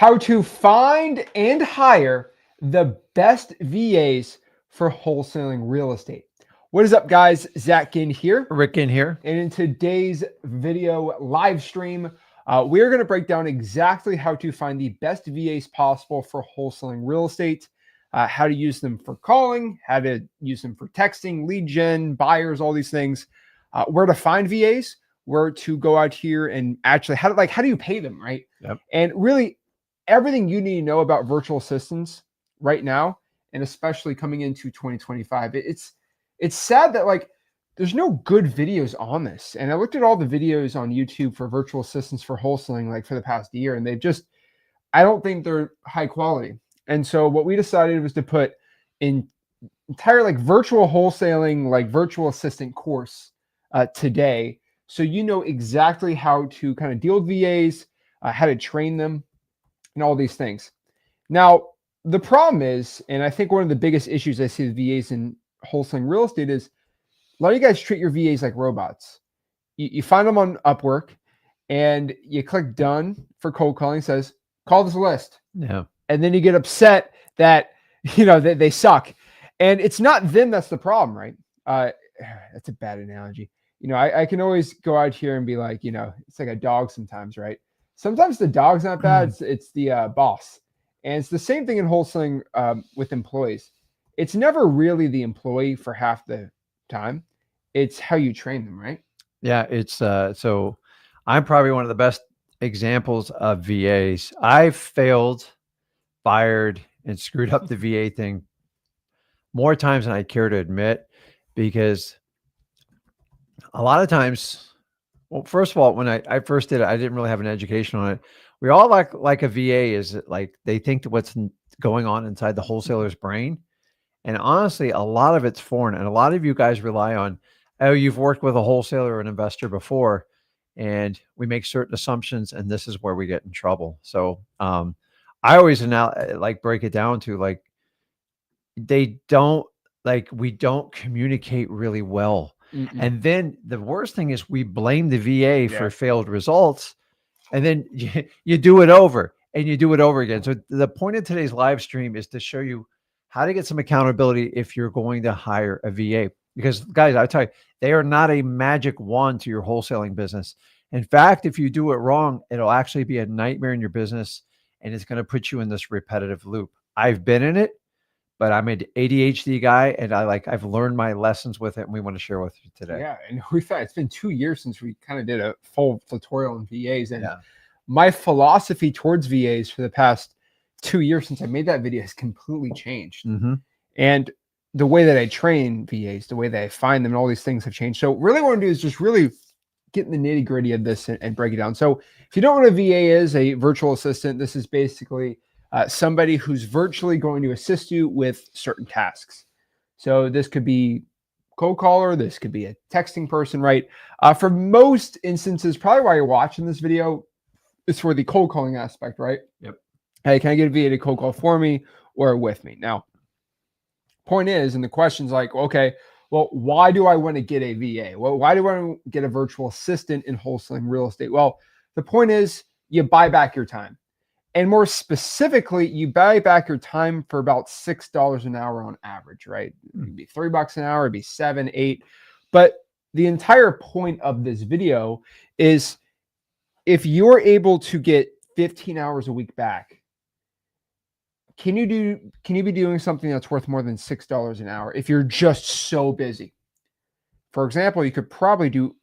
how to find and hire the best VAs for wholesaling real estate. What is up, guys? Zach Ginn here. Rick in here. And in today's video live stream, we're going to break down exactly how to find the best VAs possible for wholesaling real estate, how to use them for calling, how to use them for texting, lead gen, buyers, all these things, where to find VAs, where to go out here and actually how do you pay them, right? Yep. And really everything you need to know about virtual assistants right now, and especially coming into 2025. It's sad that there's no good videos on this. And I looked at all the videos on YouTube for virtual assistants for wholesaling for the past year, and I don't think they're high quality. And so what we decided was to put in entire virtual wholesaling, virtual assistant course today. So you know exactly how to kind of deal with VAs, how to train them, and all these things. Now, the problem is, and I think one of the biggest issues I see with VAs in wholesaling real estate is a lot of you guys treat your VAs like robots. You find them on Upwork and you click done for cold calling. It says, call this list. Yeah. And then you get upset that, that they suck. And it's not them that's the problem, right? That's a bad analogy. I can always go out here and be like, it's like a dog sometimes, right? Sometimes the dog's not bad. It's the boss. And it's the same thing in wholesaling with employees. It's never really the employee for half the time. It's how you train them, right? Yeah. It's so I'm probably one of the best examples of VAs. I've failed, fired, and screwed up the VA thing more times than I care to admit, because a lot of times, well, first of all, when I first did it, I didn't really have an education on it. We all like a VA is they think that what's going on inside the wholesaler's brain. And honestly, a lot of it's foreign. And a lot of you guys rely on, oh, you've worked with a wholesaler or an investor before, and we make certain assumptions, and this is where we get in trouble. So I always break it down to we don't communicate really well. Mm-mm. And then the worst thing is we blame the VA for failed results, and then you do it over and you do it over again. So the point of today's live stream is to show you how to get some accountability if you're going to hire a VA. Because guys, I tell you, they are not a magic wand to your wholesaling business. In fact, if you do it wrong, it'll actually be a nightmare in your business, and it's going to put you in this repetitive loop. I've been in it, but I'm an ADHD guy, and I've learned my lessons with it, and we want to share with you today. Yeah, and we thought it's been 2 years since we kind of did a full tutorial on VAs, and my philosophy towards VAs for the past 2 years since I made that video has completely changed. Mm-hmm. And the way that I train VAs, the way that I find them, and all these things have changed. So really what I want to do is just really get in the nitty gritty of this and break it down. So if you don't know what a VA is, a virtual assistant, this is basically somebody who's virtually going to assist you with certain tasks. So this could be cold caller, this could be a texting person, right? For most instances, probably why you're watching this video is for the cold calling aspect, right? Yep. Hey, can I get a VA to cold call for me or with me? Now, point is, and the question's okay, well, why do I want to get a VA? Well, why do I want to get a virtual assistant in wholesaling real estate? Well, the point is you buy back your time. And more specifically, you buy back your time for about $6 an hour on average, right? It'd be $3 an hour, it'd be $7, $8. But the entire point of this video is if you're able to get 15 hours a week back, can you be doing something that's worth more than $6 an hour if you're just so busy? For example, you could probably do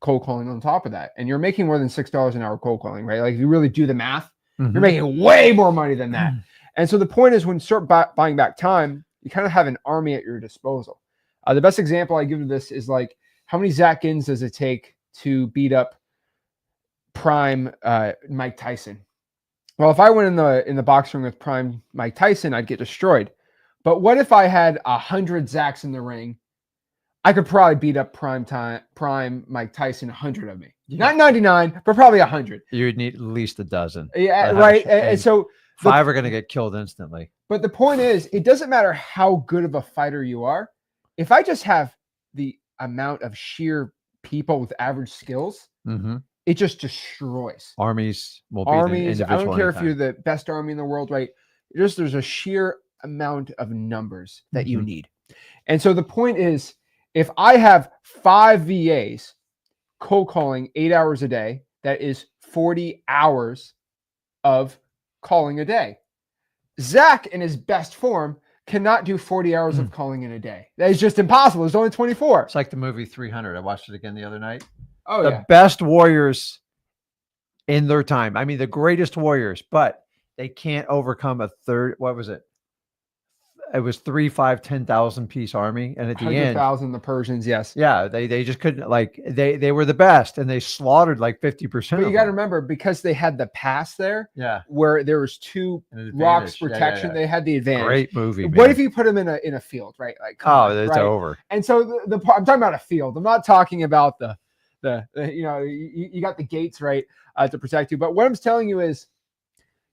cold calling on top of that, and you're making more than $6 an hour cold calling, right? If you really do the math, you're making way more money than that. And so the point is, when you start buying back time, you kind of have an army at your disposal. The best example I give of this is how many Zach Ginns does it take to beat up prime Mike Tyson? Well, if I went in the box ring with prime Mike Tyson, I'd get destroyed. But what if I had 100 Zachs in the ring? I could probably beat up prime Mike Tyson, 100 of me. Not 99, but probably 100. You would need at least a dozen. Yeah, right. And so 5 are going to get killed instantly. But the point is, it doesn't matter how good of a fighter you are. If I just have the amount of sheer people with average skills, it just destroys Armies will beat an armies. I don't individual care if you're anytime. the best army in the world, right? Just there's a sheer amount of numbers that you Mhm. need. And so the point is, if I have 5 VAs cold calling 8 hours a day, that is 40 hours of calling a day. Zach, in his best form, cannot do 40 hours of calling in a day. That is just impossible. There's only 24. It's like the movie 300. I watched it again the other night. Oh, The yeah. best warriors in their time. I mean, the greatest warriors, but they can't overcome a third. What was it? It was 3, 5, 10,000 piece army. And at the end, 100,000, the Persians, yes. yeah, they just couldn't, like, they were the best and they slaughtered like 50% But of you got to them. remember, because they had the pass there, Yeah. where there was 2 An rocks advantage. Yeah, protection, yeah. they had the advantage. Great movie, What man. if you put them in a field, right? Like, come Oh, on, it's right? over. And so I'm talking about a field. I'm not talking about the you know, you got the gates, right, to protect you. But what I'm telling you is,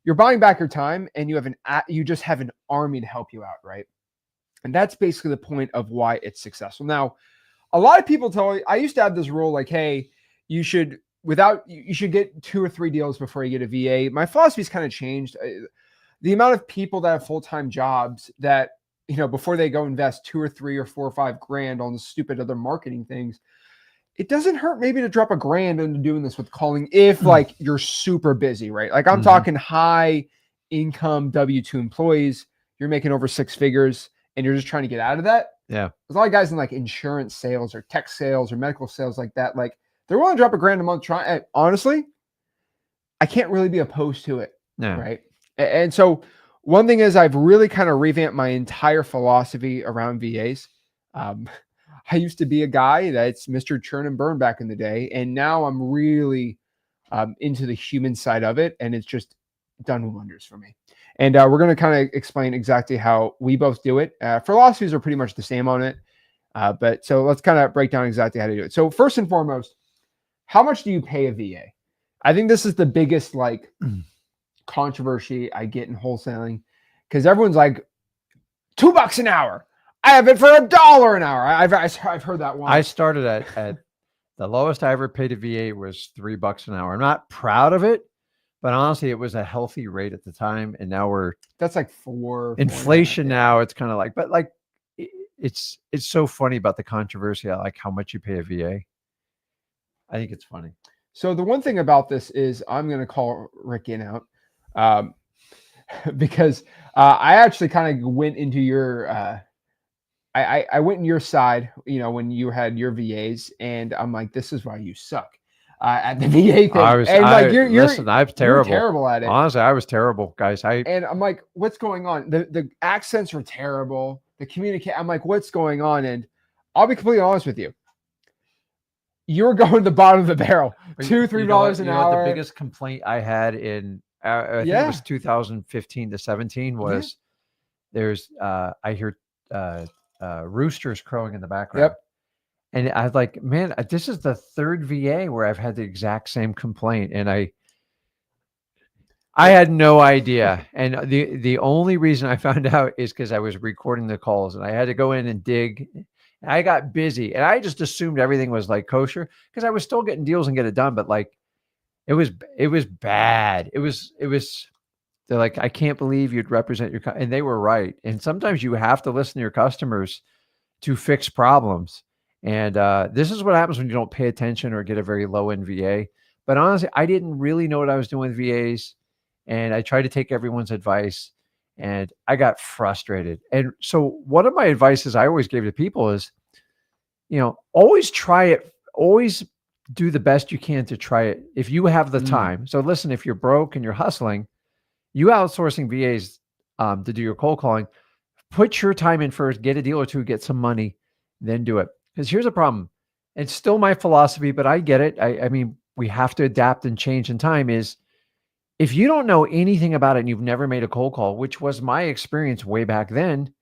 you're buying back your time, and you just have an army to help you out, right? And that's basically the point of why it's successful. Now, a lot of people tell me, I used to have this rule like, hey, you should get 2 or 3 deals before you get a VA. My philosophy's kind of changed. The amount of people that have full-time jobs that, you know, before they go invest 2 or 3 or 4 or 5 grand on the stupid other marketing things, it doesn't hurt maybe to drop $1,000 into doing this with calling if like you're super busy, right? Like I'm talking high income W-2 employees, you're making over 6 figures and you're just trying to get out of that. Yeah. There's a lot of guys in like insurance sales or tech sales or medical sales like that. Like they're willing to drop $1,000 a month. Honestly, I can't really be opposed to it. Yeah. Right. And so one thing is, I've really kind of revamped my entire philosophy around VAs. I used to be a guy that's Mr. Churn and Burn back in the day. And now I'm really into the human side of it. And it's just done wonders for me. And we're going to kind of explain exactly how we both do it. Philosophies are pretty much the same on it. But so let's kind of break down exactly how to do it. So first and foremost, how much do you pay a VA? I think this is the biggest like controversy I get in wholesaling, because everyone's like, $2 an hour. I have it for $1 an hour. I've heard that one. I started at the lowest I ever paid a VA was $3 an hour. I'm not proud of it, but honestly, it was a healthy rate at the time. And now that's like 4 inflation now. It's kind of like, but like, it's so funny about the controversy. I like how much you pay a VA. I think it's funny. So the one thing about this is, I'm going to call Rick in out because I actually kind of went into your, I went in your side, you know, when you had your VAs, and I'm like, this is why you suck at the VA thing. I was terrible. You're terrible at it. Honestly, I was terrible, guys. And I'm like, what's going on? The accents are terrible. The communicate. I'm like, what's going on? And I'll be completely honest with you. You're going to the bottom of the barrel. $2-3 an hour. The biggest complaint I had in I think it was 2015 to 17 was there's I hear roosters crowing in the background. Yep. And I was like, man, this is the 3rd VA where I've had the exact same complaint, and I had no idea. And the only reason I found out is because I was recording the calls, and I had to go in and dig. I got busy, and I just assumed everything was like kosher because I was still getting deals and get it done. But like, it was bad. It was. They're like, I can't believe you'd represent your, and they were right. And sometimes you have to listen to your customers to fix problems. And this is what happens when you don't pay attention or get a very low end VA. But honestly, I didn't really know what I was doing with VAs, and I tried to take everyone's advice, and I got frustrated. And so one of my advices I always gave to people is, you know, always try it. Always do the best you can to try it if you have the time. So listen, if you're broke and you're hustling, you outsourcing VAs to do your cold calling, put your time in first, get a deal or two, get some money, then do it. Because here's a problem. It's still my philosophy, but I get it. I mean, we have to adapt and change in time. Is if you don't know anything about it and you've never made a cold call, which was my experience way back then,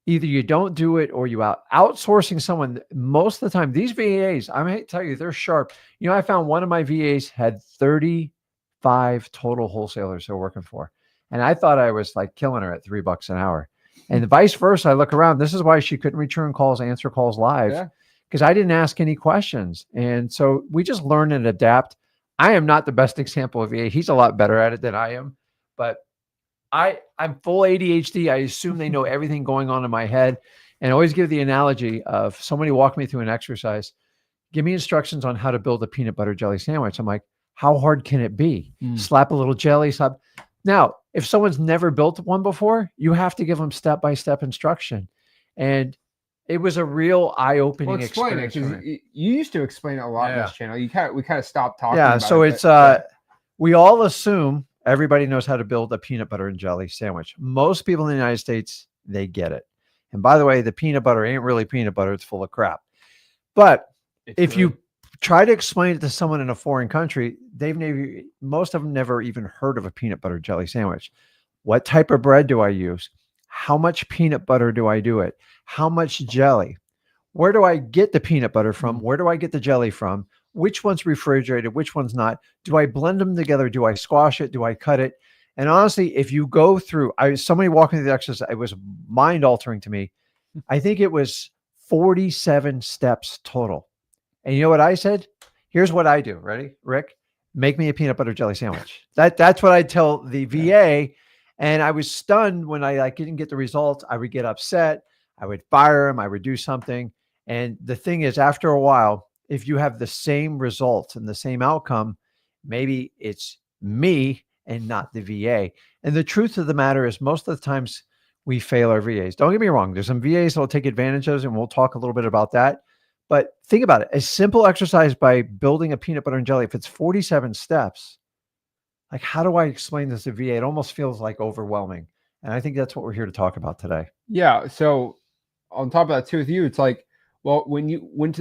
either you don't do it or you outsourcing someone. Most of the time, these VAs, I might tell you, they're sharp. You know, I found one of my VAs had 35 total wholesalers they're working for. And I thought I was like killing her at $3 an hour. And vice versa, I look around. This is why she couldn't return calls, answer calls live, because I didn't ask any questions. And so we just learn and adapt. I am not the best example of VA. He's a lot better at it than I am, but I'm full ADHD. I assume they know everything going on in my head, and I always give the analogy of somebody walk me through an exercise, give me instructions on how to build a peanut butter jelly sandwich. I'm like, how hard can it be? Slap a little jelly, slap. Now, if someone's never built one before, you have to give them step-by-step instruction. And it was a real eye-opening experience. You used to explain it a lot on this channel. We kind of stopped talking Yeah, about so it. It's we all assume everybody knows how to build a peanut butter and jelly sandwich. Most people in the United States, they get it. And by the way, the peanut butter ain't really peanut butter. It's full of crap. But if you try to explain it to someone in a foreign country, most of them never even heard of a peanut butter jelly sandwich. What type of bread do I use? How much peanut butter do I do it? How much jelly? Where do I get the peanut butter from? Where do I get the jelly from? Which one's refrigerated? Which one's not? Do I blend them together? Do I squash it? Do I cut it? And honestly, if you go through, somebody walking through the exercise, it was mind altering to me. I think it was 47 steps total. And you know what I said? Here's what I do. Ready, Rick? Make me a peanut butter jelly sandwich. That's what I tell the VA. And I was stunned when I didn't get the results. I would get upset. I would fire him. I would do something. And the thing is, after a while, if you have the same results and the same outcome, maybe it's me and not the VA. And the truth of the matter is, most of the times we fail our VAs. Don't get me wrong. There's some VAs that will take advantage of us, and we'll talk a little bit about that. But think about it. A simple exercise by building a peanut butter and jelly, if it's 47 steps, like, how do I explain this to VA? It almost feels like overwhelming. And I think that's what we're here to talk about today. Yeah. So on top of that too, with you, it's like, well,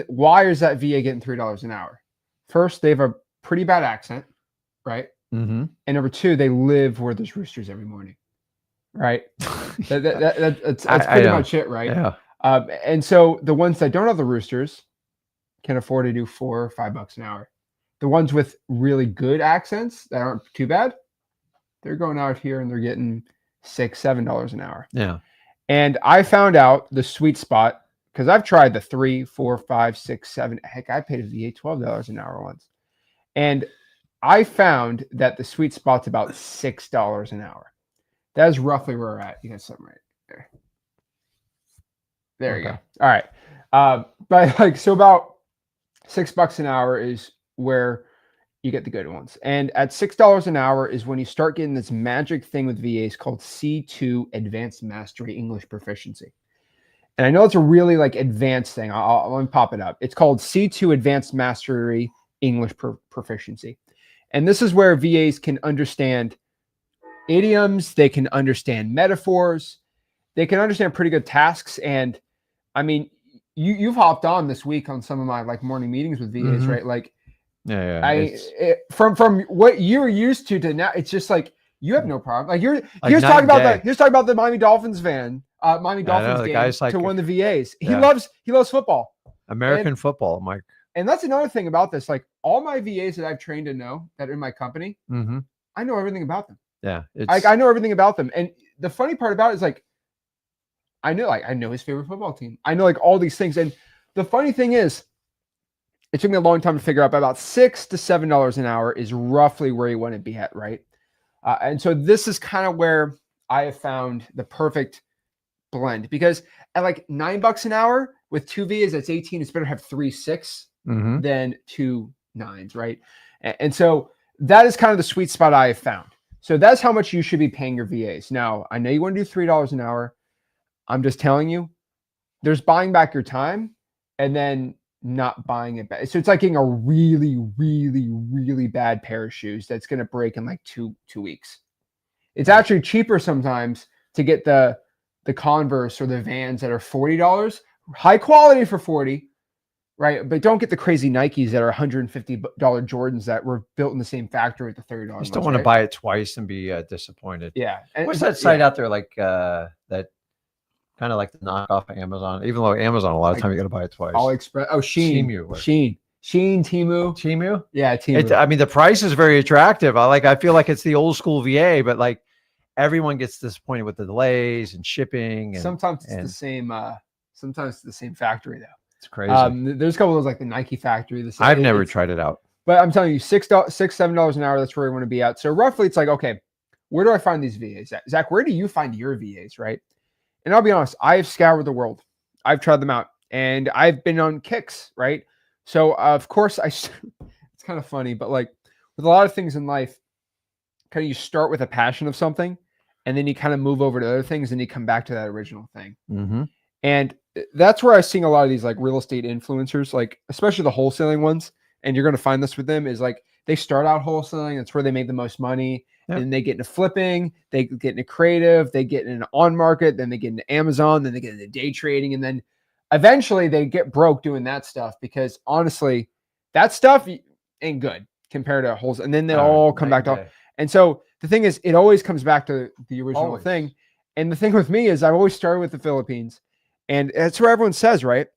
why is that VA getting $3 an hour? First, they have a pretty bad accent, right? Mm-hmm. And number two, they live where there's roosters every morning, right? That's pretty much it, right? Yeah. And so the ones that don't have the roosters can afford to do $4 or $5 an hour. The ones with really good accents that aren't too bad, they're going out here and they're getting $6, $7 an hour. Yeah. And I found out the sweet spot, because I've tried the $3, $4, $5, $6, $7. Heck, I paid a VA $12 an hour once. And I found that the sweet spot's about $6 an hour. That is roughly where we're at. You got something right there. There you go. All right. But so about $6 an hour is where you get the good ones. And at $6 an hour is when you start getting this magic thing with VAs called C2 Advanced Mastery English Proficiency. And I know it's a really advanced thing. Let me pop it up. It's called C2 Advanced Mastery English Proficiency. And this is where VAs can understand idioms. They can understand metaphors. They can understand pretty good tasks. And I mean, you've hopped on this week on some of my morning meetings with VAs, right? From what you're used to now, it's just you have no problem. Here's talking about the Miami Dolphins game to one of the VAs. He loves football, American football, Mike. And that's another thing about this. All my VAs that I've trained to know that are in my company, I know everything about them. Yeah, I know everything about them. And the funny part about it is I know his favorite football team. I know all these things. And the funny thing is, it took me a long time to figure out, but about $6 to $7 an hour is roughly where you want to be at, right? And so this is kind of where I have found the perfect blend, because at $9 an hour with two VAs, that's 18. It's better to have 3 6 than 2 9s, right? And so that is kind of the sweet spot I have found. So that's how much you should be paying your VAs. Now, I know you want to do $3 an hour. I'm just telling you, there's buying back your time and then not buying it back. So it's like getting a really, really, really bad pair of shoes that's going to break in two weeks. It's actually cheaper sometimes to get the Converse or the Vans that are $40, high quality for $40, right? But don't get the crazy Nikes that are $150 Jordans that were built in the same factory at the $30. You just don't want to buy it twice and be disappointed. Yeah. And what's that site out there that kind of like the knockoff of Amazon? Even though Amazon, a lot of time you got to buy it twice. AliExpress. Oh, Shein. Temu. Temu? Yeah, Temu. I mean, the price is very attractive. I feel like it's the old school VA, but everyone gets disappointed with the delays and shipping. And, sometimes it's the same. Sometimes it's the same factory though. It's crazy. There's a couple of those like the Nike factory. I've never tried it out. But I'm telling you, $7 an hour, that's where we want to be at. So roughly it's like, okay, where do I find these VAs at? Zach, where do you find your VAs, right? And I'll be honest, I have scoured the world. I've tried them out and I've been on kicks, right? So of course it's kind of funny, but like with a lot of things in life, kind of you start with a passion of something and then you kind of move over to other things and you come back to that original thing. Mm-hmm. And that's where I see a lot of these like real estate influencers, like especially the wholesaling ones. And you're going to find this with them is like they start out wholesaling. That's where they make the most money. Yep. And they get into flipping, they get into creative, they get into on market, then they get into Amazon, then they get into day trading. And then eventually they get broke doing that stuff because honestly, that stuff ain't good compared to wholesale. And then they all come back to. And so the thing is, it always comes back to the original thing. And the thing with me is I've always started with the Philippines and that's where everyone says, right?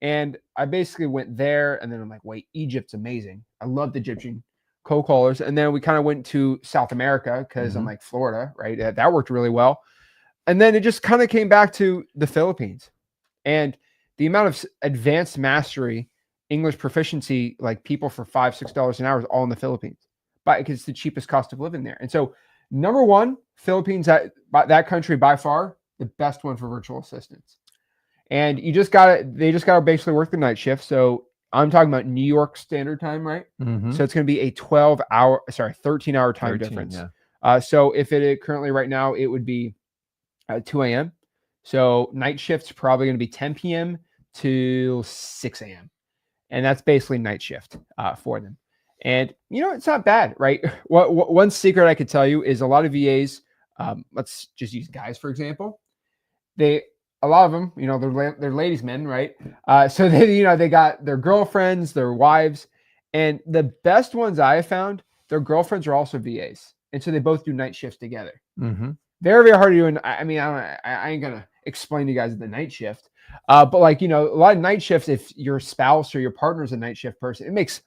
And I basically went there and then I'm like, wait, Egypt's amazing. I love the Egyptian cold callers. And then we kind of went to South America because I'm like Florida, right? That worked really well. And then it just kind of came back to the Philippines and the amount of advanced mastery, English proficiency, like people for $5, $6 an hour is all in the Philippines, but because it's the cheapest cost of living there. And so number one, Philippines, that country by far, the best one for virtual assistants. And they just got to basically work the night shift. So I'm talking about New York Standard Time, right? Mm-hmm. So it's going to be a 13-hour time difference. Yeah. So if it currently right now, it would be 2 a.m. So night shift's probably going to be 10 p.m. to 6 a.m. And that's basically night shift for them. And, it's not bad, right? One secret I could tell you is a lot of VAs, let's just use guys, for example. A lot of them, they're ladies' men, right? So they got their girlfriends, their wives, and the best ones I have found, their girlfriends are also VAs, and so they both do night shifts together. Mm-hmm. Very, very hard to do. And I mean, I ain't gonna explain to you guys the night shift, but like a lot of night shifts, if your spouse or your partner is a night shift person, it makes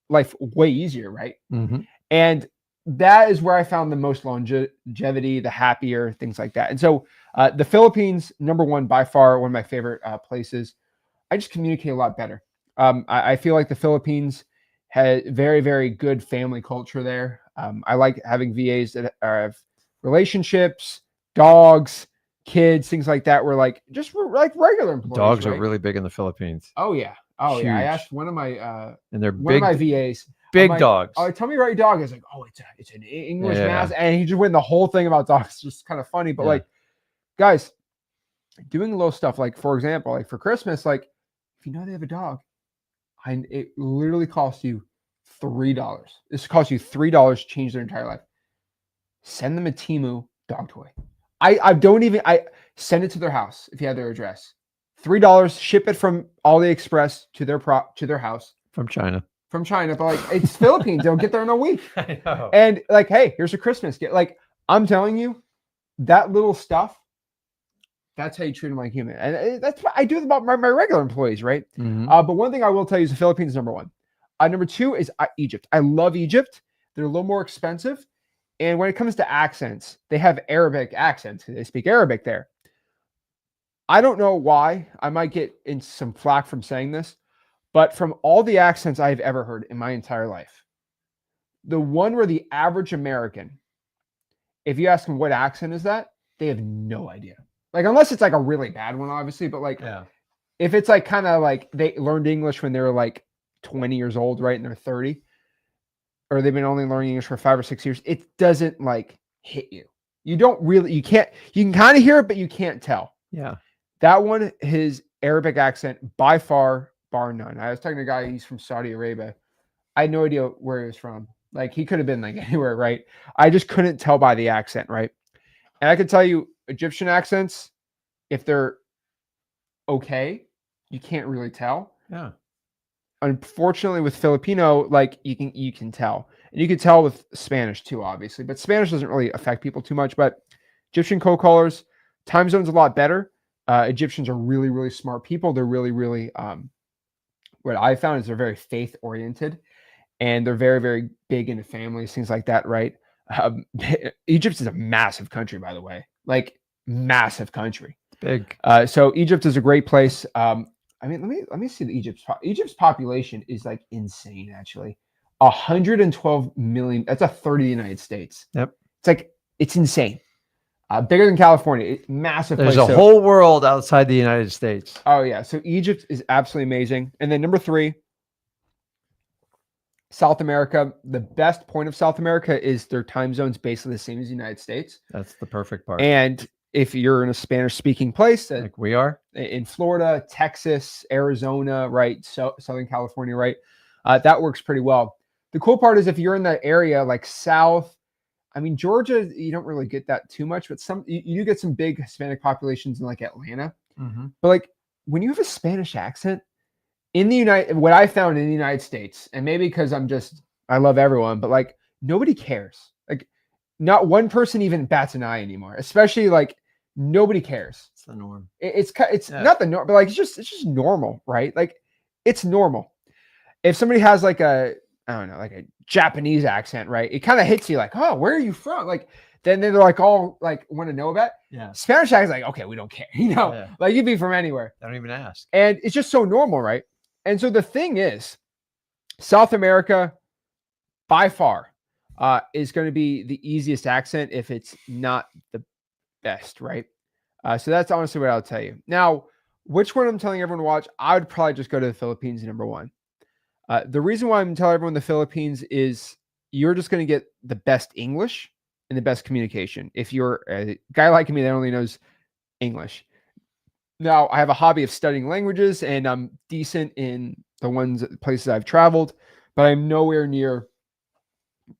life way easier, right? Mm-hmm. And that is where I found the most longevity, the happier, things like that. And so the Philippines, number one, by far, one of my favorite places. I just communicate a lot better. I feel like the Philippines has very, very good family culture there. I like having VAs that have relationships, dogs, kids, things like that. We're like regular employees. Dogs are really big in the Philippines. Oh, yeah. Oh, huge. Yeah. I asked one of my and they're one big, of my VAs. Big dogs. Oh, tell me about your dog. I was like, oh, it's an English Mastiff, and he just went the whole thing about dogs. It's just kind of funny, but like, guys, doing little stuff like, for example, like for Christmas, like if they have a dog, it literally costs you $3. This costs you $3 to change their entire life. Send them a Temu dog toy. I send it to their house if you have their address. $3, ship it from AliExpress to their house from China. But like it's Philippines, they'll get there in a week. I know. And like, hey, here's a Christmas gift. Like I'm telling you, that little stuff, that's how you treat them like human. And that's what I do about my regular employees, right? Mm-hmm. But one thing I will tell you is the Philippines is number one. Number two is Egypt. I love Egypt. They're a little more expensive. And when it comes to accents, they have Arabic accents. They speak Arabic there. I don't know why. I might get in some flack from saying this. But from all the accents I've ever heard in my entire life, the one where the average American, if you ask them what accent is that, they have no idea. Like, unless it's like a really bad one, obviously. But like, if it's like kind of like they learned English when they were like 20 years old, right? And they're 30, or they've been only learning English for 5 or 6 years, it doesn't like hit you. You can kind of hear it, but you can't tell. Yeah. That one, his Arabic accent by far, bar none. I was talking to a guy, he's from Saudi Arabia. I had no idea where he was from. Like he could have been like anywhere, right? I just couldn't tell by the accent, right? And I could tell you Egyptian accents, if they're okay, you can't really tell. Yeah. Unfortunately, with Filipino, like you can tell. And you can tell with Spanish too, obviously. But Spanish doesn't really affect people too much. But Egyptian cold callers, time zone's a lot better. Egyptians are really, really smart people. They're really, really what I found is they're very faith oriented and they're very, very big into families, things like that, right? Egypt is a massive country, by the way, like massive country. Big. So Egypt is a great place. I I mean, let me see the Egypt's population is like insane, actually. 112 million. That's a third of the United States. Yep. It's like, it's insane. Bigger than California. Massive There's place. a whole world outside the United States. Oh, yeah. So Egypt is absolutely amazing. And then number 3, South America. The best point of South America is their time zone's basically the same as the United States. That's the perfect part. And if you're in a Spanish-speaking place, like we are in Florida, Texas, Arizona, right, so Southern California, right, that works pretty well. The cool part is if you're in that area like South, I mean, Georgia, you don't really get that too much, but you do get some big Hispanic populations in like Atlanta. Mm-hmm. But like when you have a Spanish accent in what I found in the United States, and maybe because I love everyone, but like nobody cares. Like not one person even bats an eye anymore, especially like nobody cares. It's the norm. It's not the norm, but like it's just normal, right? Like it's normal. If somebody has like I don't know, like a Japanese accent, right? It kind of hits you like, oh, where are you from? Like, then they're like all like want to know about it. Yeah. Spanish accent is like, okay, we don't care. Like you'd be from anywhere. I don't even ask. And it's just so normal, right? And so the thing is, South America, by far, is going to be the easiest accent if it's not the best, right? So that's honestly what I'll tell you. Now, which one I'm telling everyone to watch, I would probably just go to the Philippines, number 1. The reason why I'm telling everyone the Philippines is you're just going to get the best English and the best communication. If you're a guy like me that only knows English. Now, I have a hobby of studying languages, and I'm decent in the places I've traveled, but I'm nowhere near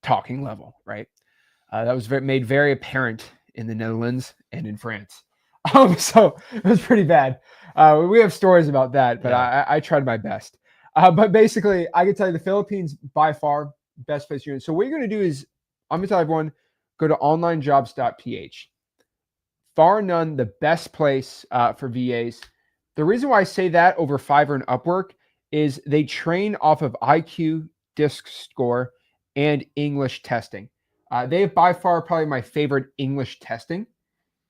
talking level, right? That was made very apparent in the Netherlands and in France. So it was pretty bad. We have stories about that, but yeah. I tried my best. But basically, I can tell you the Philippines, by far, best place you're in. So what you're going to do is, I'm going to tell everyone, go to onlinejobs.ph. Far and none, the best place for VAs. The reason why I say that over Fiverr and Upwork is they train off of IQ, DISC score, and English testing. They have by far probably my favorite English testing.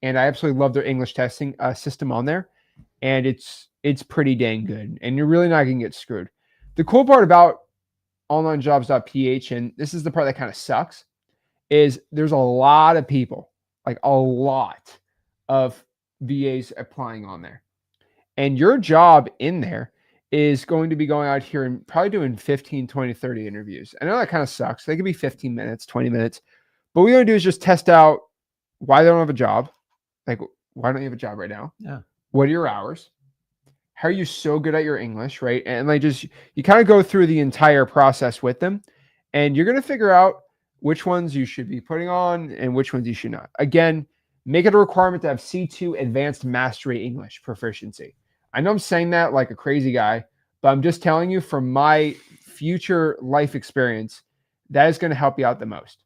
And I absolutely love their English testing system on there. And it's pretty dang good. And you're really not going to get screwed. The cool part about onlinejobs.ph, and this is the part that kind of sucks, is there's a lot of people, like a lot of VAs applying on there. And your job in there is going to be going out here and probably doing 15, 20, 30 interviews. I know that kind of sucks. They could be 15 minutes, 20 minutes. But what we're going to do is just test out why they don't have a job. Like, why don't you have a job right now? Yeah. What are your hours? How are you so good at your English, right? And like you kind of go through the entire process with them, and you're going to figure out which ones you should be putting on and which ones you should not. Again, make it a requirement to have C2 Advanced Mastery English Proficiency. I know I'm saying that like a crazy guy, but I'm just telling you from my future life experience, that is going to help you out the most.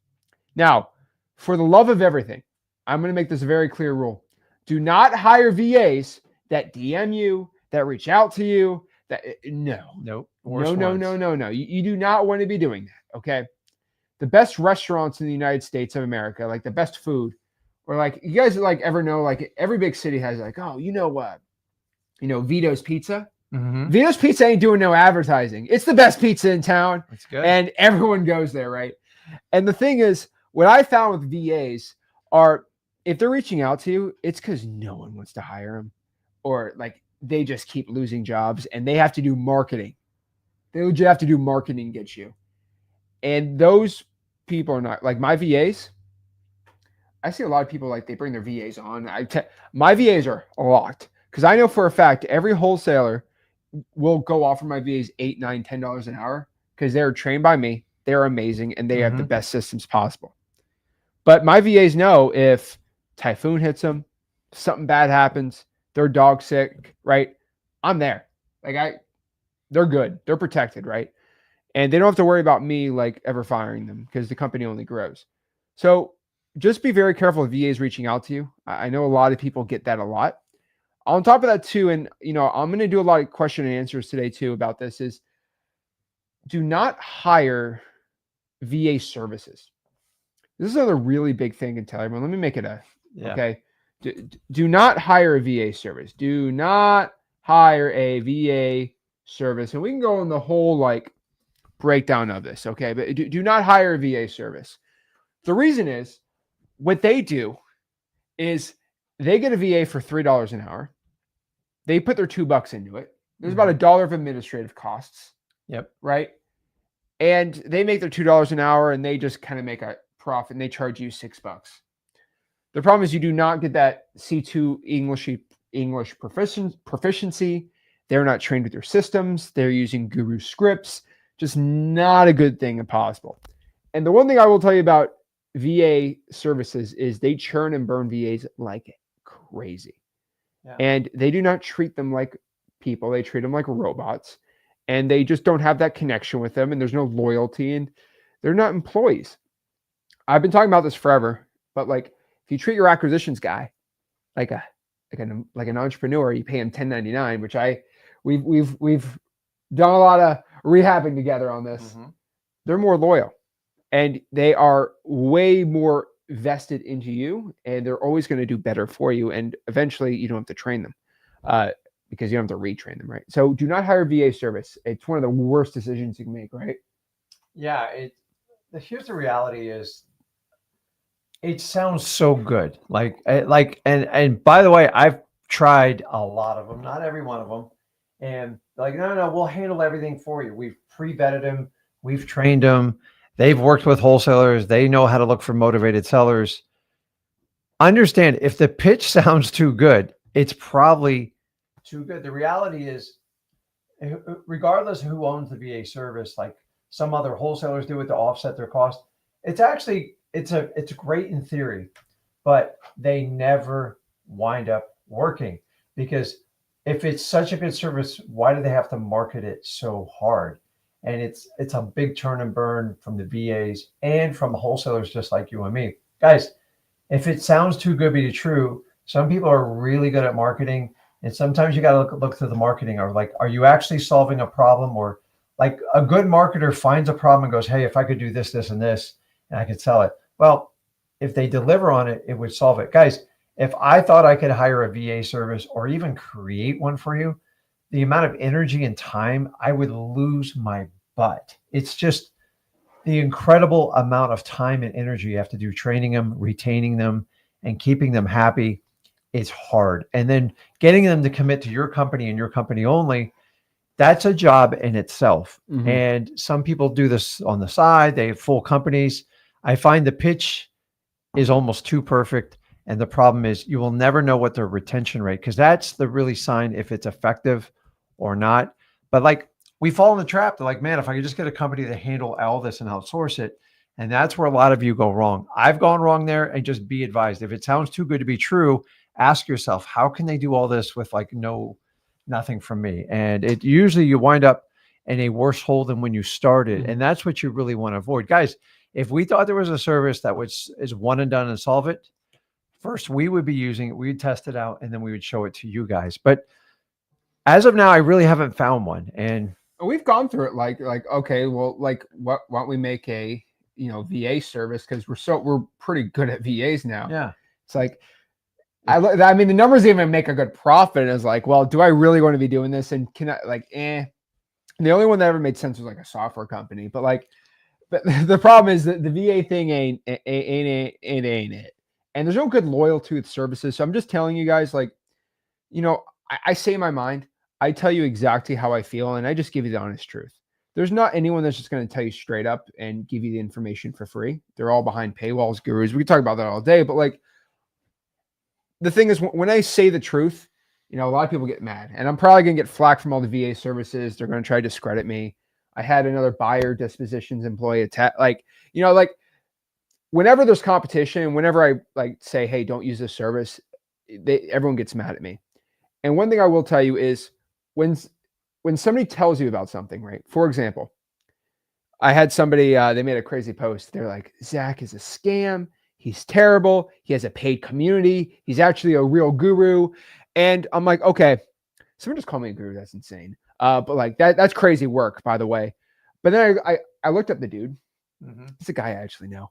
Now, for the love of everything, I'm going to make this a very clear rule. Do not hire VAs that DM you, that reach out to you. No. You do not want to be doing that, okay? The best restaurants in the United States of America, like the best food, or like you guys like ever know, like every big city has like, oh, you know what? You know, Vito's Pizza. Mm-hmm. Vito's Pizza ain't doing no advertising. It's the best pizza in town. That's good. And everyone goes there, right? And the thing is, what I found with VAs are, if they're reaching out to you, it's because no one wants to hire them, or like they just keep losing jobs and they have to do marketing. They would have to do marketing to get you. And those people are not like my VAs. I see a lot of people like they bring their VAs on. My VAs are locked because I know for a fact every wholesaler will go offer my VAs $8, $9, $10 an hour because they're trained by me. They're amazing and they have the best systems possible. But my VAs know if typhoon hits them, something bad happens, their dog's sick, right? I'm there. They're good. They're protected, right? And they don't have to worry about me like ever firing them because the company only grows. So just be very careful if VAs reaching out to you. I know a lot of people get that a lot. On top of that too, and I'm going to do a lot of question and answers today too about this, is do not hire VA services. This is another really big thing to tell everyone. Let me make it okay. Do not hire a VA service. Do not hire a VA service, and we can go on the whole like breakdown of this, okay? But do not hire a VA service. The reason is what they do is they get a VA for $3 an hour. They put their $2 into it. There's about $1 of administrative costs. Yep. Right. And they make their $2 an hour and they just kind of make a profit and they charge you $6. The problem is you do not get that C2 English proficiency. They're not trained with their systems. They're using guru scripts. Just not a good thing possible. And the one thing I will tell you about VA services is they churn and burn VAs like crazy. Yeah. And they do not treat them like people. They treat them like robots. And they just don't have that connection with them. And there's no loyalty. And they're not employees. I've been talking about this forever. But like, if you treat your acquisitions guy like an entrepreneur, you pay him $10.99, which we've done a lot of rehabbing together on this. They're more loyal. And they are way more vested into you, and they're always going to do better for you. And eventually you don't have to train them because you don't have to retrain them, right? So do not hire VA service. It's one of the worst decisions you can make, right? Yeah. Here's the reality is it sounds so good. And by the way, I've tried a lot of them, not every one of them. And like, no, we'll handle everything for you. We've pre-vetted them. We've trained them. They've worked with wholesalers. They know how to look for motivated sellers. Understand, if the pitch sounds too good, it's probably too good. The reality is, regardless of who owns the VA service, like some other wholesalers do it to offset their cost, it's great in theory, but they never wind up working, because if it's such a good service, why do they have to market it so hard? And it's a big turn and burn from the VAs and from wholesalers just like you and me. Guys, if it sounds too good to be true, some people are really good at marketing. And sometimes you got to look through the marketing, or like, are you actually solving a problem? Or like a good marketer finds a problem and goes, hey, if I could do this, this, and this, and I could sell it. Well, if they deliver on it, it would solve it. Guys, if I thought I could hire a VA service or even create one for you, the amount of energy and time, I would lose my butt. It's just the incredible amount of time and energy you have to do training them, retaining them, and keeping them happy. It's hard. And then getting them to commit to your company and your company only, that's a job in itself. And some people do this on the side. They have full companies. I find the pitch is almost too perfect. And the problem is you will never know what their retention rate, because that's the really sign if it's effective or not. But like, we fall in the trap. They're like, man, if I could just get a company to handle all this and outsource it. And that's where a lot of you go wrong. I've gone wrong there. And just be advised, if it sounds too good to be true, ask yourself, how can they do all this with like nothing from me? And it usually you wind up in a worse hole than when you started. And that's what you really want to avoid. Guys, if we thought there was a service that is one and done and solve it, first we would be using it, we'd test it out, and then we would show it to you guys. But as of now, I really haven't found one. And we've gone through it like, okay, well, like why don't we make a, VA service? Cause we're pretty good at VAs now. Yeah. It's like, I mean, the numbers even make a good profit. It's like, well, do I really want to be doing this? And can I And the only one that ever made sense was like a software company, but the problem is that the VA thing ain't it. And there's no good loyalty with services. So I'm just telling you guys, like, I say my mind. I tell you exactly how I feel, and I just give you the honest truth. There's not anyone that's just going to tell you straight up and give you the information for free. They're all behind paywalls, gurus. We can talk about that all day, but like, the thing is, when I say the truth, a lot of people get mad, and I'm probably going to get flack from all the VA services. They're going to try to discredit me. I had another buyer dispositions employee attack. Whenever there's competition, whenever I say, hey, don't use this service, everyone gets mad at me. And one thing I will tell you is when somebody tells you about something, right? For example, I had somebody, they made a crazy post. They're like, Zach is a scam. He's terrible. He has a paid community. He's actually a real guru. And I'm like, okay, someone just called me a guru. That's insane. But like that's crazy work, by the way. But then I looked up the dude. It's a guy I actually know.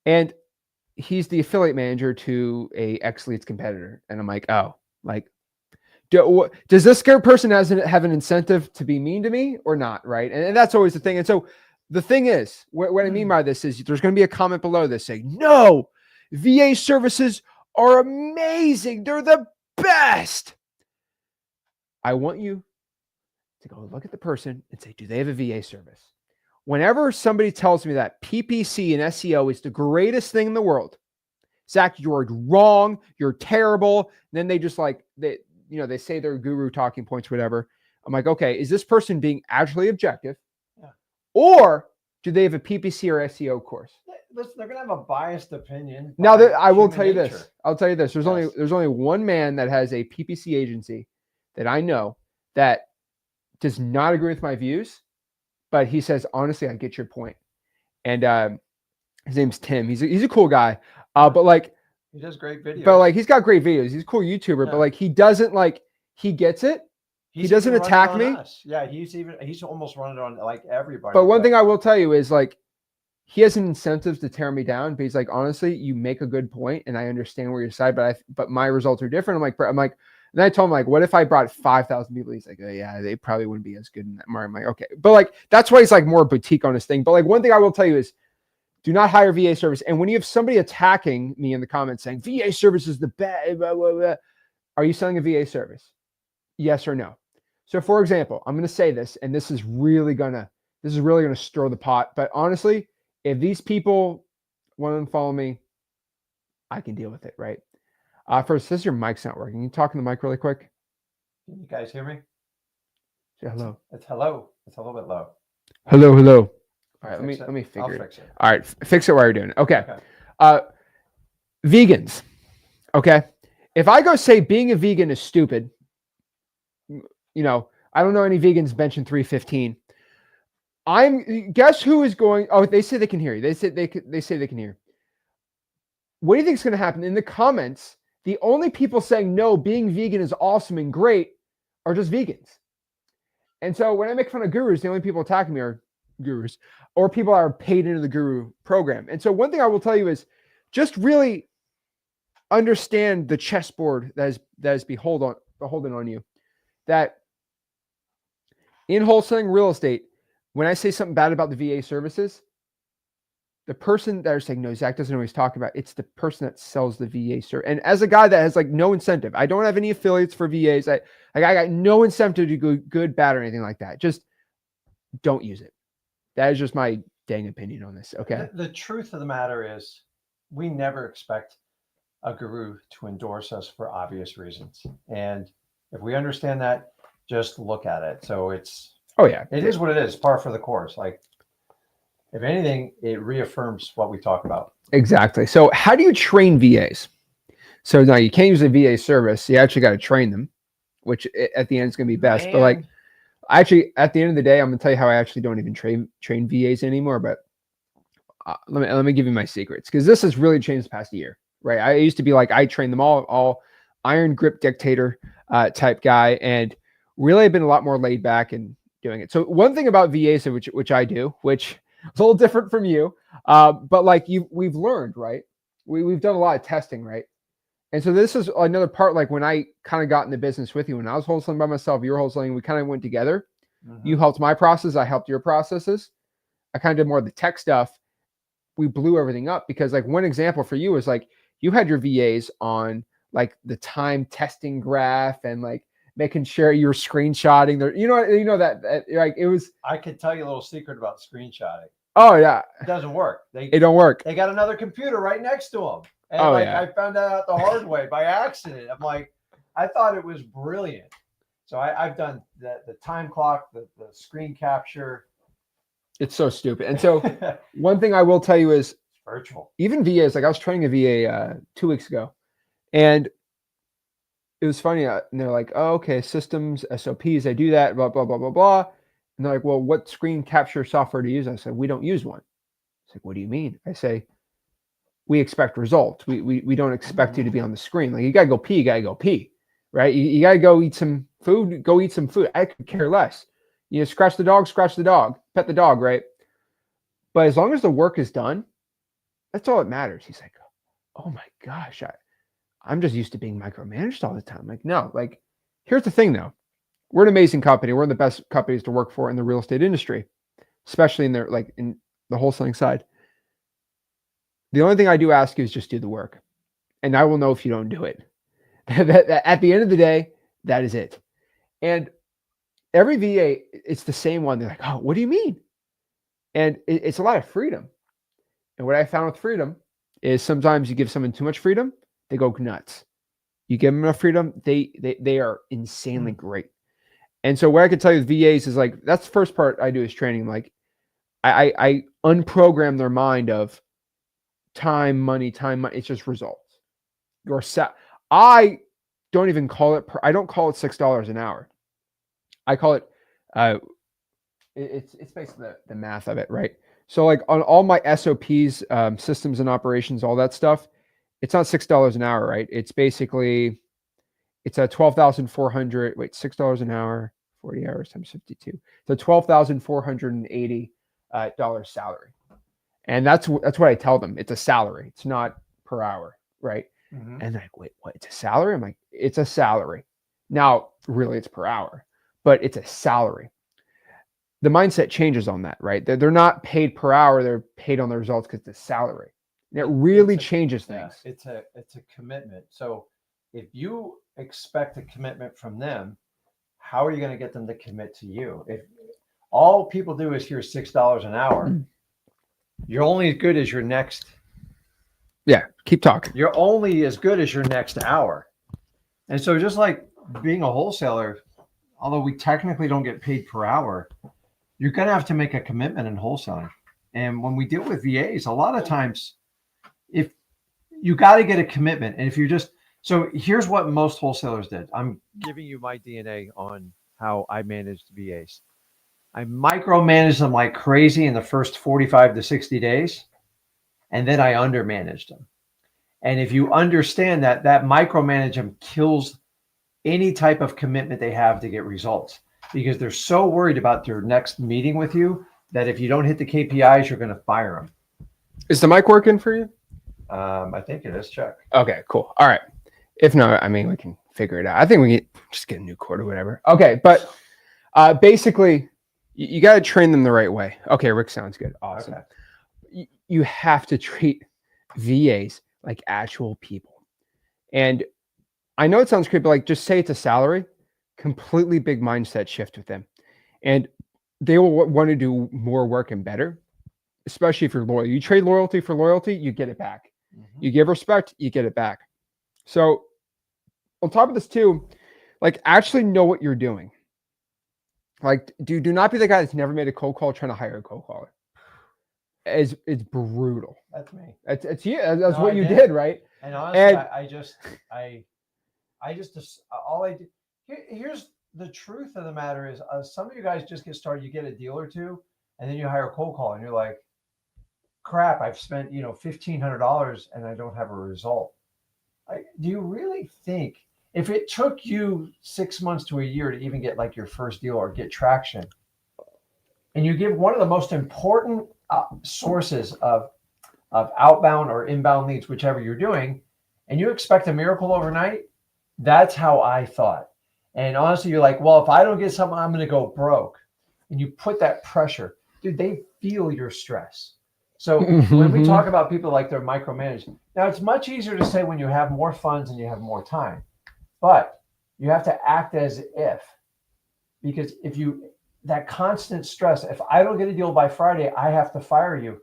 And he's the affiliate manager to a ex-Leads competitor. And I'm like, oh, like Does this scared person have an incentive to be mean to me or not? Right. And that's always the thing. And so the thing is, what I mean by this is there's going to be a comment below this saying, no, VA services are amazing. They're the best. I want you to go look at the person and say, do they have a VA service? Whenever somebody tells me that PPC and SEO is the greatest thing in the world, Zach, you're wrong. You're terrible. And then they just like, they say their guru talking points, whatever. I'm like, okay, is this person being actually objective? Yeah. Or do they have a PPC or SEO course? Listen, they're going to have a biased opinion. Now, I will tell you this. I'll tell you this. There's only one man that has a PPC agency that I know that does not agree with my views, but he says, honestly, I get your point. And his name's Tim. He's a cool guy. But like, he does great videos. But like, he's got great videos. He's a cool YouTuber, but like, he doesn't like, he gets it. He doesn't attack me. Yeah, he's almost running on like everybody. But one thing I will tell you is like, he has an incentive to tear me down. But he's like, honestly, you make a good point, and I understand where your side, but my results are different. I'm like, and I told him like, what if I brought 5,000 people? He's like, oh, yeah, they probably wouldn't be as good in that market. I'm like, okay, but like, that's why he's like more boutique on his thing. But like, one thing I will tell you is, do not hire VA service. And when you have somebody attacking me in the comments saying VA service is the best, blah, blah, blah, are you selling a VA service? Yes or no? So for example, I'm going to say this, and this is really going to stir the pot. But honestly, if these people want to follow me, I can deal with it, right? First, says your mic's not working. Can you talk in the mic really quick? Can you guys hear me? Say hello. It's hello. It's a little bit low. Hello, hello. All right, let me figure it. All right, fix it while you're doing it. Okay. Vegans. Okay. If I go say being a vegan is stupid, I don't know any vegans benching 315. Guess who is going? Oh, they say they can hear you. They say they can hear. What do you think is going to happen in the comments? The only people saying no, being vegan is awesome and great are just vegans. And so when I make fun of gurus, the only people attacking me are gurus or people that are paid into the guru program. And so one thing I will tell you is just really understand the chessboard that is beholden on you. That in wholesaling real estate, when I say something bad about the VA services, the person that are saying, no, Zach doesn't know what he's talking about. It's the person that sells the VA service. And as a guy that has like no incentive, I don't have any affiliates for VAs. I got no incentive to go good, bad, or anything like that. Just don't use it. That is just my dang opinion on this. Okay. The truth of the matter is we never expect a guru to endorse us for obvious reasons. And if we understand that, just look at it. So it is what it is, par for the course. Like, if anything, it reaffirms what we talk about. Exactly. So how do you train VAs? So now you can't use a VA service. You actually got to train them, which at the end is going to be best. Man. But like, actually, at the end of the day, I'm going to tell you how I actually don't even train VAs anymore. But let me give you my secrets, because this has really changed the past year, right? I used to be like, I train them all iron grip dictator type guy, and really I've been a lot more laid back and doing it. So one thing about VAs, which I do, which it's a little different from you, but like we've learned, right? We've done a lot of testing, right? And so this is another part, like when I kind of got in the business with you, when I was wholesaling by myself, you were wholesaling, we kind of went together. Mm-hmm. You helped my process, I helped your processes. I kind of did more of the tech stuff. We blew everything up because like one example for you is like you had your VAs on like the time testing graph and like making sure you're screenshotting their, that like it was. I could tell you a little secret about screenshotting. Oh yeah. It doesn't work. It don't work. They got another computer right next to them. And I found out the hard way by accident. I'm like, I thought it was brilliant. So I've done the time clock, the screen capture. It's so stupid. And so one thing I will tell you is virtual. Even VAs, like I was training a VA 2 weeks ago, and it was funny. And they're like, oh, okay, systems, SOPs, I do that, blah, blah, blah, blah, blah. And they're like, well, what screen capture software to use? I said, we don't use one. It's like, what do you mean? I say, we expect results. We don't expect you to be on the screen. Like you gotta go pee, right? You gotta go eat some food, I could care less. Scratch the dog, pet the dog, right? But as long as the work is done, that's all that matters. He's like, oh my gosh, I'm just used to being micromanaged all the time. Like, no, like Here's the thing though. We're an amazing company. We're one of the best companies to work for in the real estate industry, especially in in the wholesaling side. The only thing I do ask you is just do the work, and I will know if you don't do it. At the end of the day, that is it. And every VA, it's the same one. They're like, oh, what do you mean? And it's a lot of freedom. And what I found with freedom is sometimes you give someone too much freedom, they go nuts. You give them enough freedom, they are insanely great. And so what I can tell you with VAs is like, that's the first part I do is training. Like I unprogram their mind of time, money. It's just results. You're set. I don't even call it, I don't call it $6 an hour. I call it, it's basically the math of it, right? So like on all my SOPs, systems and operations, all that stuff, it's not $6 an hour, right? It's basically, it's a 12,400, wait, $6 an hour, 40 hours times 52. So $12,480 salary. And that's what I tell them. It's a salary. It's not per hour, right? Mm-hmm. And they're like, wait, what? It's a salary? I'm like, it's a salary. Now, really, it's per hour, but it's a salary. The mindset changes on that, right? They're not paid per hour. They're paid on the results because it's a salary. And it really changes things. Yeah, it's a commitment. So if you expect a commitment from them, how are you going to get them to commit to you? If all people do is hear $6 an hour, you're only as good as your next. Yeah, keep talking. You're only as good as your next hour. And so just like being a wholesaler, although we technically don't get paid per hour, you're going to have to make a commitment in wholesaling. And when we deal with VAs, a lot of times, if you got to get a commitment, and if you're just, so here's what most wholesalers did. I'm giving you my DNA on how I managed VAs. I micromanaged them like crazy in the first 45 to 60 days, and then I undermanaged them. And if you understand that, that micromanage them kills any type of commitment they have to get results, because they're so worried about their next meeting with you that if you don't hit the KPIs, you're going to fire them. Is the mic working for you? I think it is. Check. Okay, cool. All right. If not, I mean, we can figure it out. I think we can just get a new cord or whatever. Okay, but basically, you got to train them the right way. Okay, Rick, sounds good. Awesome. Okay. You have to treat VAs like actual people. And I know it sounds creepy, but like just say it's a salary. Completely big mindset shift with them. And they will want to do more work and better, especially if you're loyal. You trade loyalty for loyalty, you get it back. Mm-hmm. You give respect, you get it back. So on top of this too, like actually know what you're doing. Like do not be the guy that's never made a cold call trying to hire a cold caller. It's brutal. That's me. It's you. That's what you did, right? And honestly, all I did. Here's the truth of the matter is some of you guys just get started, you get a deal or two, and then you hire a cold call and you're like, crap, I've spent, $1,500 and I don't have a result. Do you really think if it took you 6 months to a year to even get like your first deal or get traction, and you give one of the most important sources of outbound or inbound leads, whichever you're doing, and you expect a miracle overnight? That's how I thought. And honestly, you're like, well, if I don't get something, I'm going to go broke. And you put that pressure. Dude, they feel your stress. So when we talk about people like they're micromanaged, now it's much easier to say when you have more funds and you have more time. But you have to act as if. Because if that constant stress, if I don't get a deal by Friday, I have to fire you.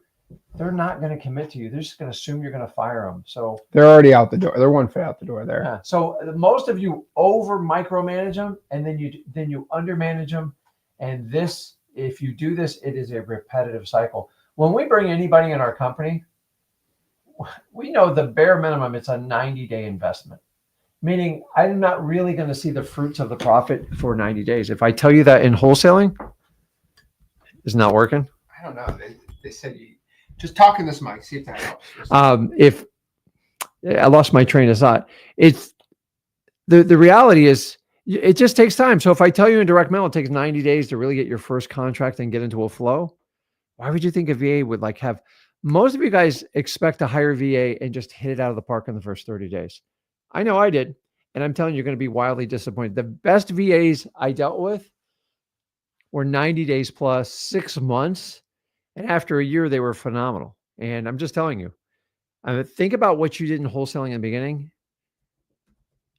They're not going to commit to you. They're just going to assume you're going to fire them. So they're already out the door. They're one foot out the door there. Yeah. So most of you over micromanage them, and then you undermanage them. And this, if you do this, it is a repetitive cycle. When we bring anybody in our company, we know the bare minimum, it's a 90-day investment. Meaning I'm not really going to see the fruits of the profit for 90 days. If I tell you that in wholesaling, it's not working. I don't know. They said you just talk in this mic, see if that helps. If I lost my train of thought, it's the reality is it just takes time. So if I tell you in direct mail, it takes 90 days to really get your first contract and get into a flow. Why would you think a VA would like have? Most of you guys expect to hire VA and just hit it out of the park in the first 30 days. I know I did. And I'm telling you, you're going to be wildly disappointed. The best VAs I dealt with were 90 days plus, 6 months. And after a year, they were phenomenal. And I'm just telling you, think about what you did in wholesaling in the beginning.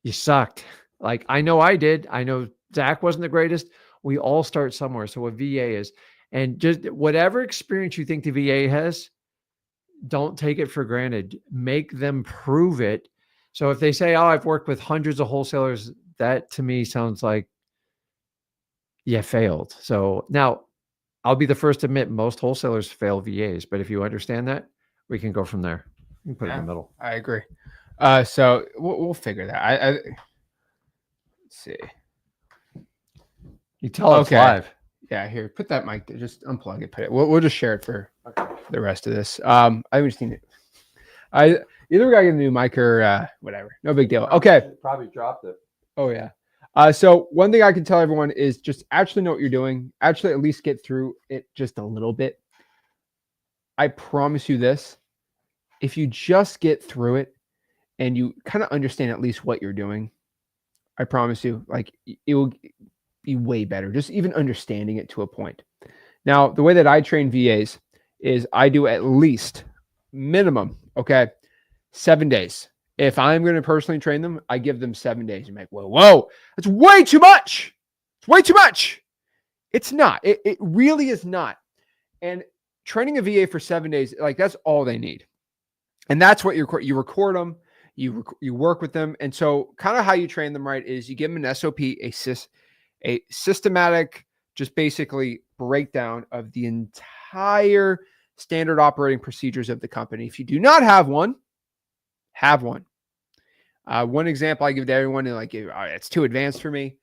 You sucked. Like, I know I did. I know Zach wasn't the greatest. We all start somewhere. So what VA is, and just whatever experience you think the VA has, don't take it for granted. Make them prove it. So if they say, oh, I've worked with hundreds of wholesalers, that to me sounds like you failed. So now I'll be the first to admit most wholesalers fail VAs, but if you understand that, we can go from there. You can put it in the middle. I agree. So we'll figure that. Let's see. You tell it's live. Yeah, here, put that mic there. Just unplug it. Put it. We'll just share it for the rest of this. I just need it. Either we gotta get a new mic or whatever. No big deal. Okay. Probably dropped it. Oh yeah. So one thing I can tell everyone is just actually know what you're doing. Actually, at least get through it just a little bit. I promise you this. If you just get through it and you kind of understand at least what you're doing, I promise you, like, it will be way better. Just even understanding it to a point. Now, the way that I train VAs is I do at least minimum, 7 days. If I'm going to personally train them, I give them 7 days. You're like, whoa, that's way too much. It's way too much. It's not. It really is not. And training a VA for 7 days, like, that's all they need. And that's what you record them, you work with them. And so kind of how you train them, right, is you give them an SOP, a systematic, just basically breakdown of the entire standard operating procedures of the company. If you do not have one, have one. One example I give to everyone, and like, it's too advanced for me.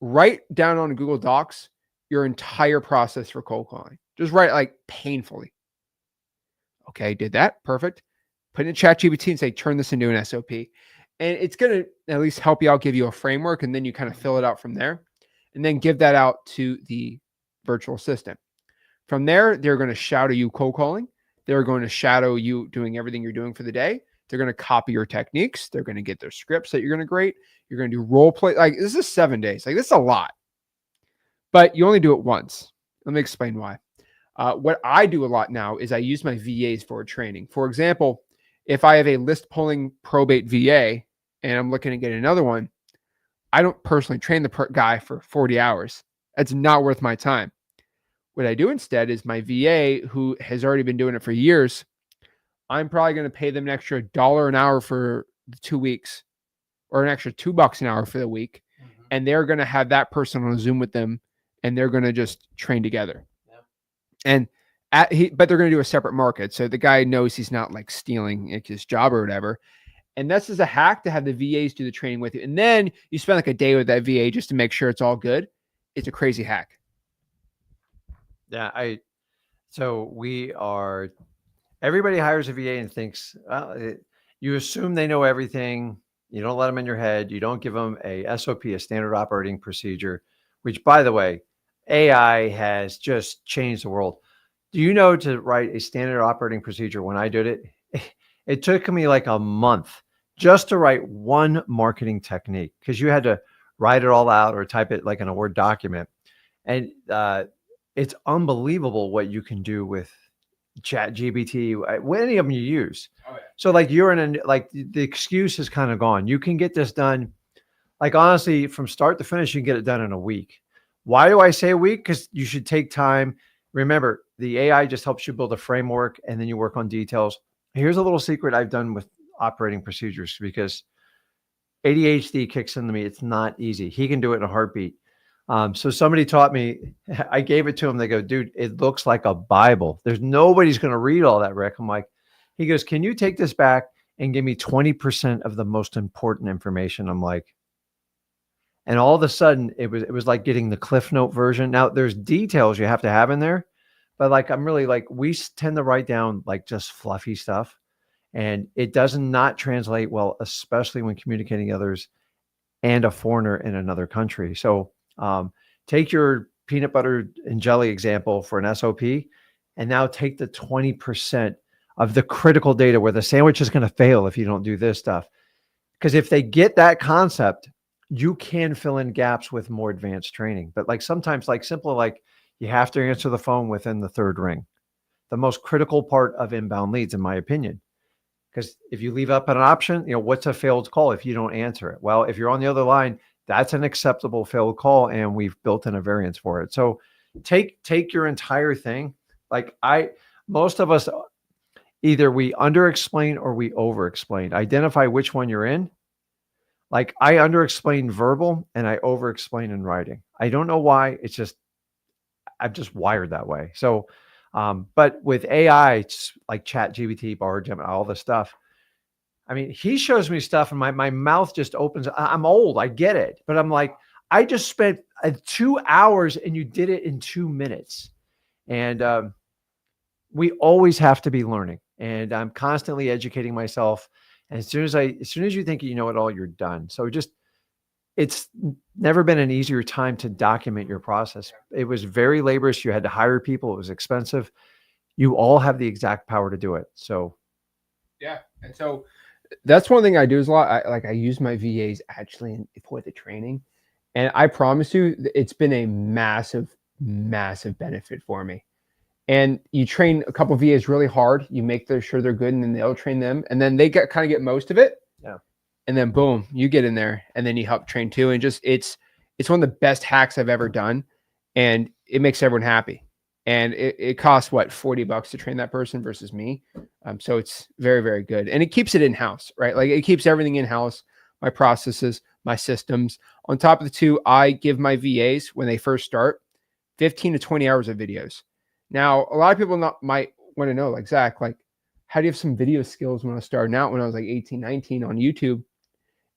Write down on Google Docs your entire process for cold calling. Just write, like, painfully. Okay, did that. Perfect. Put in ChatGPT and say, turn this into an SOP. And it's going to at least help you out, give you a framework, and then you kind of fill it out from there. And then give that out to the virtual assistant. From there, they're going to shadow you cold calling. They're going to shadow you doing everything you're doing for the day. They're going to copy your techniques. They're going to get their scripts that you're going to grade. You're going to do role play. Like, this is 7 days. Like, this is a lot. But you only do it once. Let me explain why. What I do a lot now is I use my VAs for training. For example, if I have a list pulling probate VA and I'm looking to get another one, I don't personally train the guy for 40 hours. That's not worth my time. What I do instead is my VA, who has already been doing it for years, I'm probably going to pay them an extra $1 an hour for the 2 weeks, or an extra $2 an hour for the week. Mm-hmm. And they're going to have that person on a Zoom with them, and they're going to just train together. Yeah. And but they're going to do a separate market. So the guy knows he's not like stealing his job or whatever. And this is a hack to have the VAs do the training with you. And then you spend like a day with that VA just to make sure it's all good. It's a crazy hack. Yeah. Everybody hires a VA and thinks, you assume they know everything. You don't let them in your head. You don't give them a SOP, a standard operating procedure, which, by the way, AI has just changed the world. Do you know, to write a standard operating procedure, when I did it, it took me like a month just to write one marketing technique, because you had to write it all out or type it like in a Word document. And it's unbelievable what you can do with ChatGPT, any of them you use. Oh, yeah. So like the excuse is kind of gone. You can get this done. Like, honestly, from start to finish, you can get it done in a week. Why do I say a week? Because you should take time. Remember, the AI just helps you build a framework, and then you work on details. Here's a little secret I've done with operating procedures, because ADHD kicks into me. It's not easy. He can do it in a heartbeat. So somebody taught me, I gave it to him. They go, dude, it looks like a Bible. There's nobody's going to read all that, Rick. I'm like, he goes, can you take this back and give me 20% of the most important information? I'm like, and all of a sudden it was like getting the Cliff Note version. Now there's details you have to have in there, but like, I'm really like, we tend to write down like just fluffy stuff, and it does not translate well, especially when communicating with others and a foreigner in another country. So take your peanut butter and jelly example for an SOP, and now take the 20% of the critical data where the sandwich is going to fail if you don't do this stuff. Because if they get that concept, you can fill in gaps with more advanced training. But like sometimes like simple, like you have to answer the phone within the third ring. The most critical part of inbound leads, in my opinion. Because if you leave up an option, what's a failed call if you don't answer it? Well, if you're on the other line, that's an acceptable failed call, and we've built in a variance for it. So take your entire thing. Like most of us, either we under-explain or we over-explain. Identify which one you're in. Like I under-explain verbal and I over-explain in writing. I don't know why. It's just, I'm just wired that way. So, but with AI, it's like ChatGPT, Bard, Gemini, all this stuff. I mean, he shows me stuff and my mouth just opens. I'm old. I get it. But I'm like, I just spent 2 hours and you did it in 2 minutes. And we always have to be learning. And I'm constantly educating myself. And as soon as you think you know it all, you're done. So it's never been an easier time to document your process. It was very laborious. You had to hire people. It was expensive. You all have the exact power to do it. So, yeah. And so that's one thing I do is a lot. I use my VAs actually for the training, and I promise you, it's been a massive, massive benefit for me. And you train a couple of VAs really hard. You make sure they're good, and then they'll train them, and then they kind of get most of it. Yeah. And then boom, you get in there, and then you help train too. And just it's one of the best hacks I've ever done, and it makes everyone happy. And it costs what, $40 to train that person versus me. So it's very, very good, and it keeps it in house, right? Like it keeps everything in house, my processes, my systems. On top of the two, I give my VAs when they first start 15 to 20 hours of videos. Now, a lot of people might want to know, like, Zach, like, how do you have some video skills when I was starting out when I was like 18, 19 on YouTube?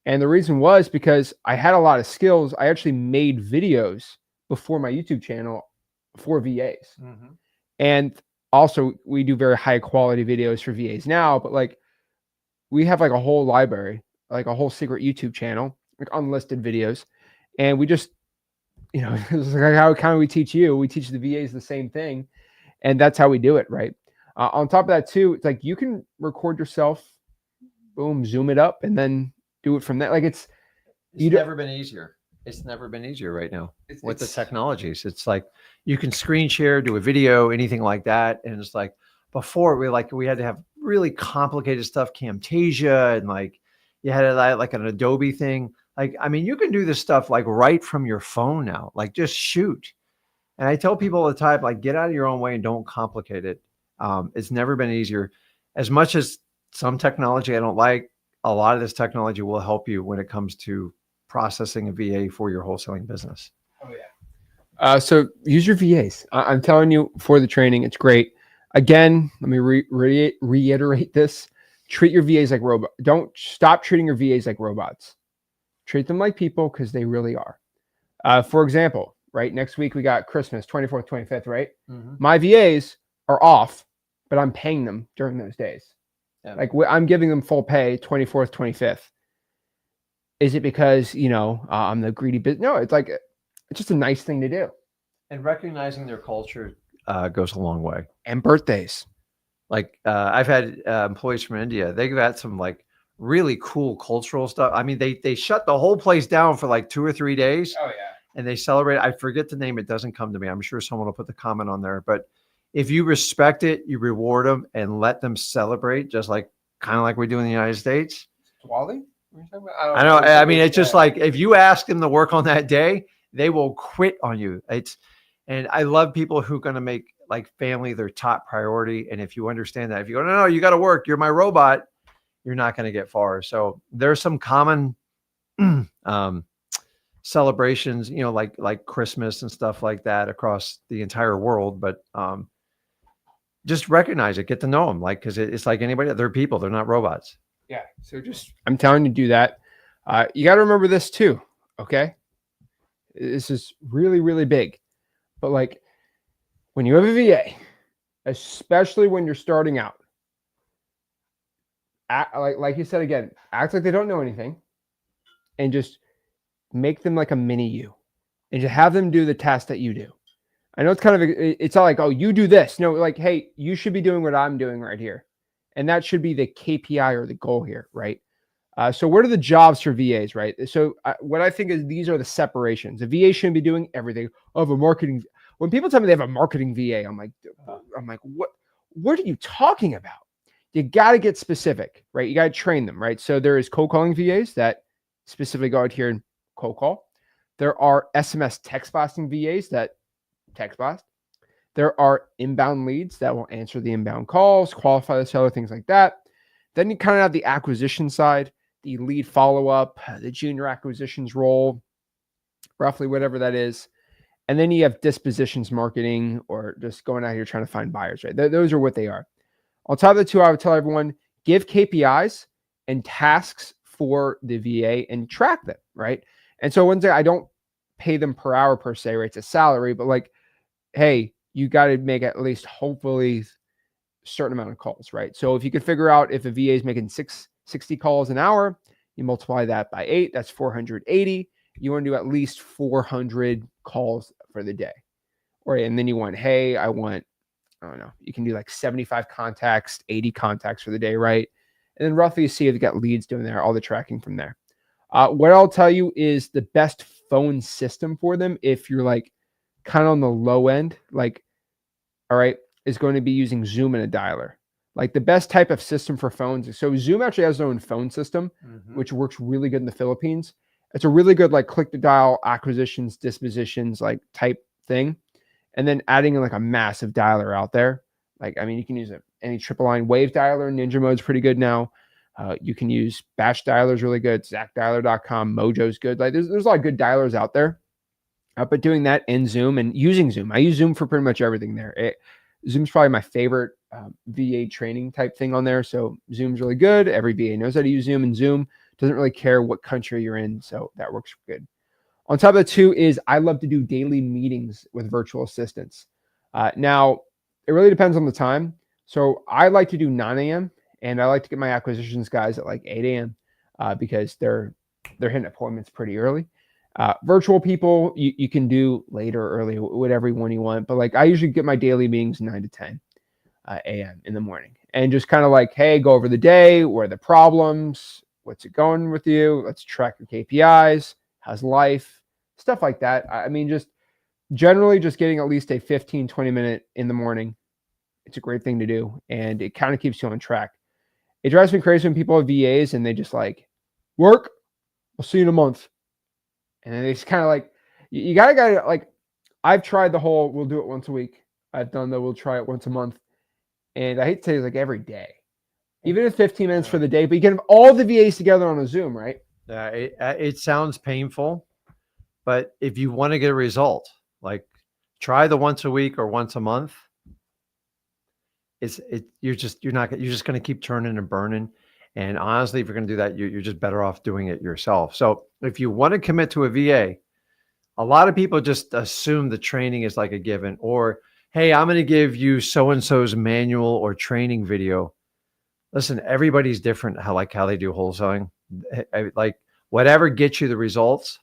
And the reason was because I had a lot of skills. I actually made videos before my YouTube channel for VAs. Mm-hmm. And also we do very high quality videos for VAs now, but like we have like a whole library, like a whole secret YouTube channel, like unlisted videos. And we just, it's like how can we teach you? We teach the VAs the same thing. And that's how we do it, right? On top of that too, it's like you can record yourself, boom, zoom it up, and then do it from that. Like it's never been easier. It's never been easier right now with the technologies. It's like you can screen share, do a video, anything like that. And it's like before we had to have really complicated stuff, Camtasia, and like you had like an Adobe thing. Like, I mean, you can do this stuff like right from your phone now, like just shoot. And I tell people all the time, like, get out of your own way and don't complicate it. It's never been easier. As much as some technology I don't like, a lot of this technology will help you when it comes to processing a VA for your wholesaling business. Oh yeah. So use your VAs. I'm telling you, for the training, it's great. Again, let me reiterate this. Treat your VAs like robots. Don't stop treating your VAs like robots. Treat them like people, because they really are. For example, right, next week we got Christmas, 24th, 25th, right? Mm-hmm. My VAs are off, but I'm paying them during those days. Yeah. Like I'm giving them full pay 24th, 25th. Is it because, I'm the greedy business? No, it's like, it's just a nice thing to do. And recognizing their culture goes a long way. And birthdays. Like I've had employees from India. They've got some like really cool cultural stuff. I mean, they shut the whole place down for like 2 or 3 days. Oh yeah. And they celebrate. I forget the name. It doesn't come to me. I'm sure someone will put the comment on there. But if you respect it, you reward them and let them celebrate, just like kind of like we do in the United States. Wally? I know. I mean, it's just like if you ask them to work on that day, they will quit on you. And I love people who are going to make like family their top priority. And if you understand that, if you go, no, you got to work, you're my robot, you're not going to get far. So there's some common celebrations, like Christmas and stuff like that across the entire world. But just recognize it, get to know them, like, because it's like anybody, they're people, they're not robots. Yeah. So I'm telling you to do that. You got to remember this too. Okay. This is really, really big. But like when you have a VA, especially when you're starting out, like you said, again, act like they don't know anything and just make them like a mini you and just have them do the task that you do. I know it's not like, oh, you do this. No, like, hey, you should be doing what I'm doing right here. And that should be the KPI or the goal here, right? So what are the jobs for VAs, right? So what I think is these are the separations. A VA shouldn't be doing everything. Of a marketing. When people tell me they have a marketing VA, I'm like, what are you talking about? You got to get specific, right? You got to train them, right? So there is cold calling VAs that specifically go out here and cold call. There are SMS text blasting VAs that text blast. There are inbound leads that will answer the inbound calls, qualify the seller, things like that. Then you kind of have the acquisition side, the lead follow-up, the junior acquisitions role, roughly whatever that is. And then you have dispositions marketing or just going out here trying to find buyers, right? Those are what they are. On top of the two, I would tell everyone, give KPIs and tasks for the VA and track them, right? And so one day I don't pay them per hour per se, right? It's a salary, but like, hey, you got to make at least hopefully a certain amount of calls, right? So if you could figure out if a VA is making 60 calls an hour, you multiply that by 8, that's 480. You want to do at least 400 calls for the day. And then you want, hey, I don't know, you can do like 75 contacts, 80 contacts for the day, right? And then roughly you see if you got leads doing there, all the tracking from there. What I'll tell you is the best phone system for them, if you're like kind of on the low end, like, all right, is going to be using Zoom and a dialer. Like the best type of system for phones. So Zoom actually has their own phone system, which works really good in the Philippines. It's a really good like click to dial acquisitions, dispositions, like type thing. And then adding like a massive dialer out there. Like, I mean, you can use any triple line wave dialer. Ninja mode's pretty good now. You can use Bash dialers really good. ZachDialer.com, Mojo's good. Like there's a lot of good dialers out there. But doing that in Zoom and using Zoom. I use Zoom for pretty much everything there. Zoom's probably my favorite VA training type thing on there. So Zoom's really good. Every VA knows how to use Zoom, and Zoom doesn't really care what country you're in. So that works good. On top of the two is I love to do daily meetings with virtual assistants. Now, it really depends on the time. So I like to do 9 a.m. and I like to get my acquisitions guys at like 8 a.m. Because they're hitting appointments pretty early. Virtual people, you can do later, early, whatever one you want. But like I usually get my daily meetings 9 to 10 a.m. in the morning. And just kind of like, hey, go over the day. Where are the problems? What's it going with you? Let's track your KPIs. How's life? Stuff like that. I mean, just generally just getting at least a 15, 20 minute in the morning. It's a great thing to do. And it kind of keeps you on track. It drives me crazy when people have VAs and they just like, work. I'll see you in a month. And then it's kind of like, you gotta like, I've tried the whole, we'll do it once a week. I've done the, we'll try it once a month. And I hate to say it's like every day, even if 15 minutes for the day, but you can have all the VAs together on a Zoom, right? Yeah, it sounds painful, but if you want to get a result, like try the once a week or once a month. You're just going to keep turning and burning. And honestly, if you're going to do that, you're just better off doing it yourself. So if you want to commit to a VA, a lot of people just assume the training is like a given, or, hey, I'm going to give you so-and-so's manual or training video. Listen, everybody's different how they do wholesaling. Like whatever gets you the results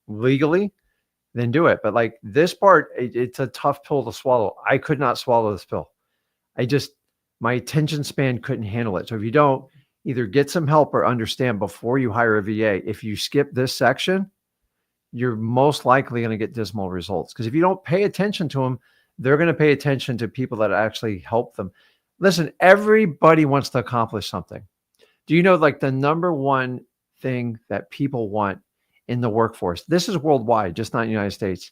legally, then do it. But like this part, it's a tough pill to swallow. I could not swallow this pill. My attention span couldn't handle it. So if you don't, either get some help or understand before you hire a VA, if you skip this section, you're most likely going to get dismal results. Because if you don't pay attention to them, they're going to pay attention to people that actually help them. Listen, everybody wants to accomplish something. Do you know like the number one thing that people want in the workforce? This is worldwide, just not in the United States.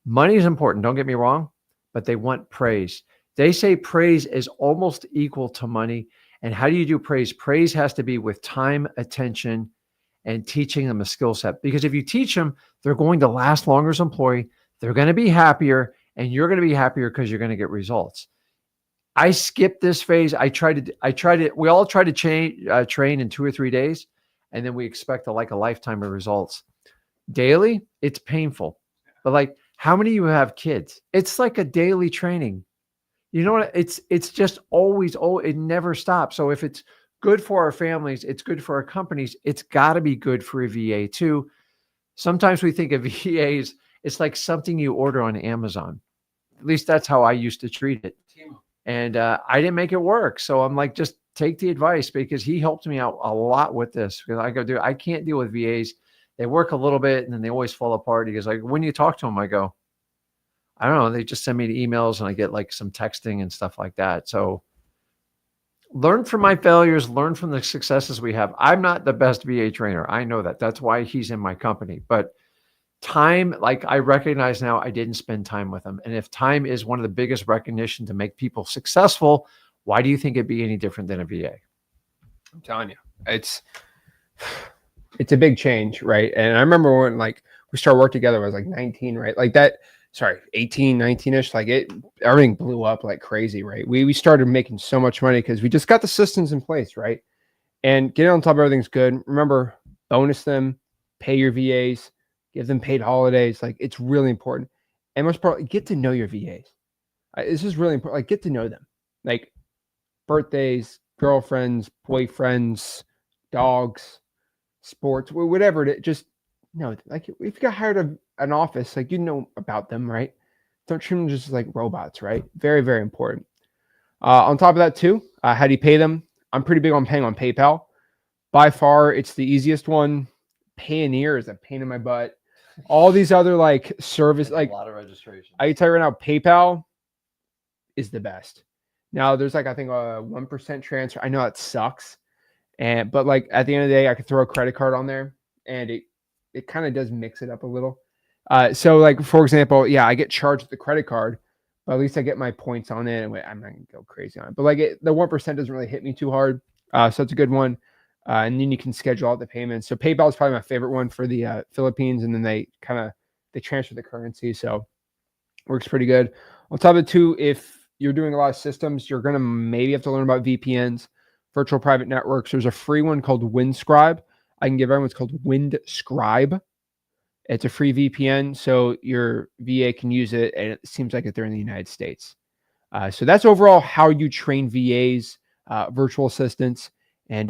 Money is important, don't get me wrong, but they want praise. They say praise is almost equal to money. And how do you do praise? Praise has to be with time, attention, and teaching them a skill set. Because if you teach them, they're going to last longer as an employee. They're going to be happier, and you're going to be happier because you're going to get results. I skipped this phase. We all try to train in 2 or 3 days, and then we expect a lifetime of results. Daily, it's painful. But like, how many of you have kids? It's like a daily training. You know what? It's just always, it never stops. So if it's good for our families, it's good for our companies, it's got to be good for a VA too. Sometimes we think of VAs, it's like something you order on Amazon. At least that's how I used to treat it. And I didn't make it work. So I'm like, just take the advice, because he helped me out a lot with this. Because I go, dude, I can't deal with VAs. They work a little bit and then they always fall apart. He goes, like, when you talk to them, I go, I don't know. They just send me the emails and I get like some texting and stuff like that. So learn from my failures, learn from the successes we have. I'm not the best VA trainer. I know that. That's why he's in my company. But time, like I recognize now, I didn't spend time with him. And if time is one of the biggest recognition to make people successful, why do you think it'd be any different than a VA? I'm telling you, it's a big change, right? And I remember when like we started work together, I was like 19, right? Like that, sorry, 18, 19-ish, like everything blew up like crazy, right? We started making so much money because we just got the systems in place, right? And getting on top of everything's good. Remember, bonus them, pay your VAs, give them paid holidays. Like it's really important. And most probably get to know your VAs. This is really important. Like get to know them. Like birthdays, girlfriends, boyfriends, dogs, sports, whatever. Just like if you got hired an office, like you know about them, right? Don't treat them just like robots, right? Very, very important. On top of that too, how do you pay them? I'm pretty big on paying on PayPal. By far, it's the easiest one. Payoneer is a pain in my butt. All these other like service, like a lot of registration. I can tell you right now, PayPal is the best. Now there's like I think a 1% transfer. I know it sucks, but like at the end of the day, I could throw a credit card on there, and it kind of does mix it up a little. So like for example, yeah, I get charged with the credit card, but at least I get my points on it. And I'm not gonna go crazy on it, but like the 1% doesn't really hit me too hard. So it's a good one. And then you can schedule out the payments. So PayPal is probably my favorite one for the Philippines, and then they transfer the currency, so works pretty good. On top of it too, if you're doing a lot of systems, you're gonna maybe have to learn about VPNs, virtual private networks. There's a free one called WindScribe. I can give everyone. It's called WindScribe. It's a free VPN, so your VA can use it, and it seems like they're in the United States. So that's overall how you train VAs, virtual assistants, and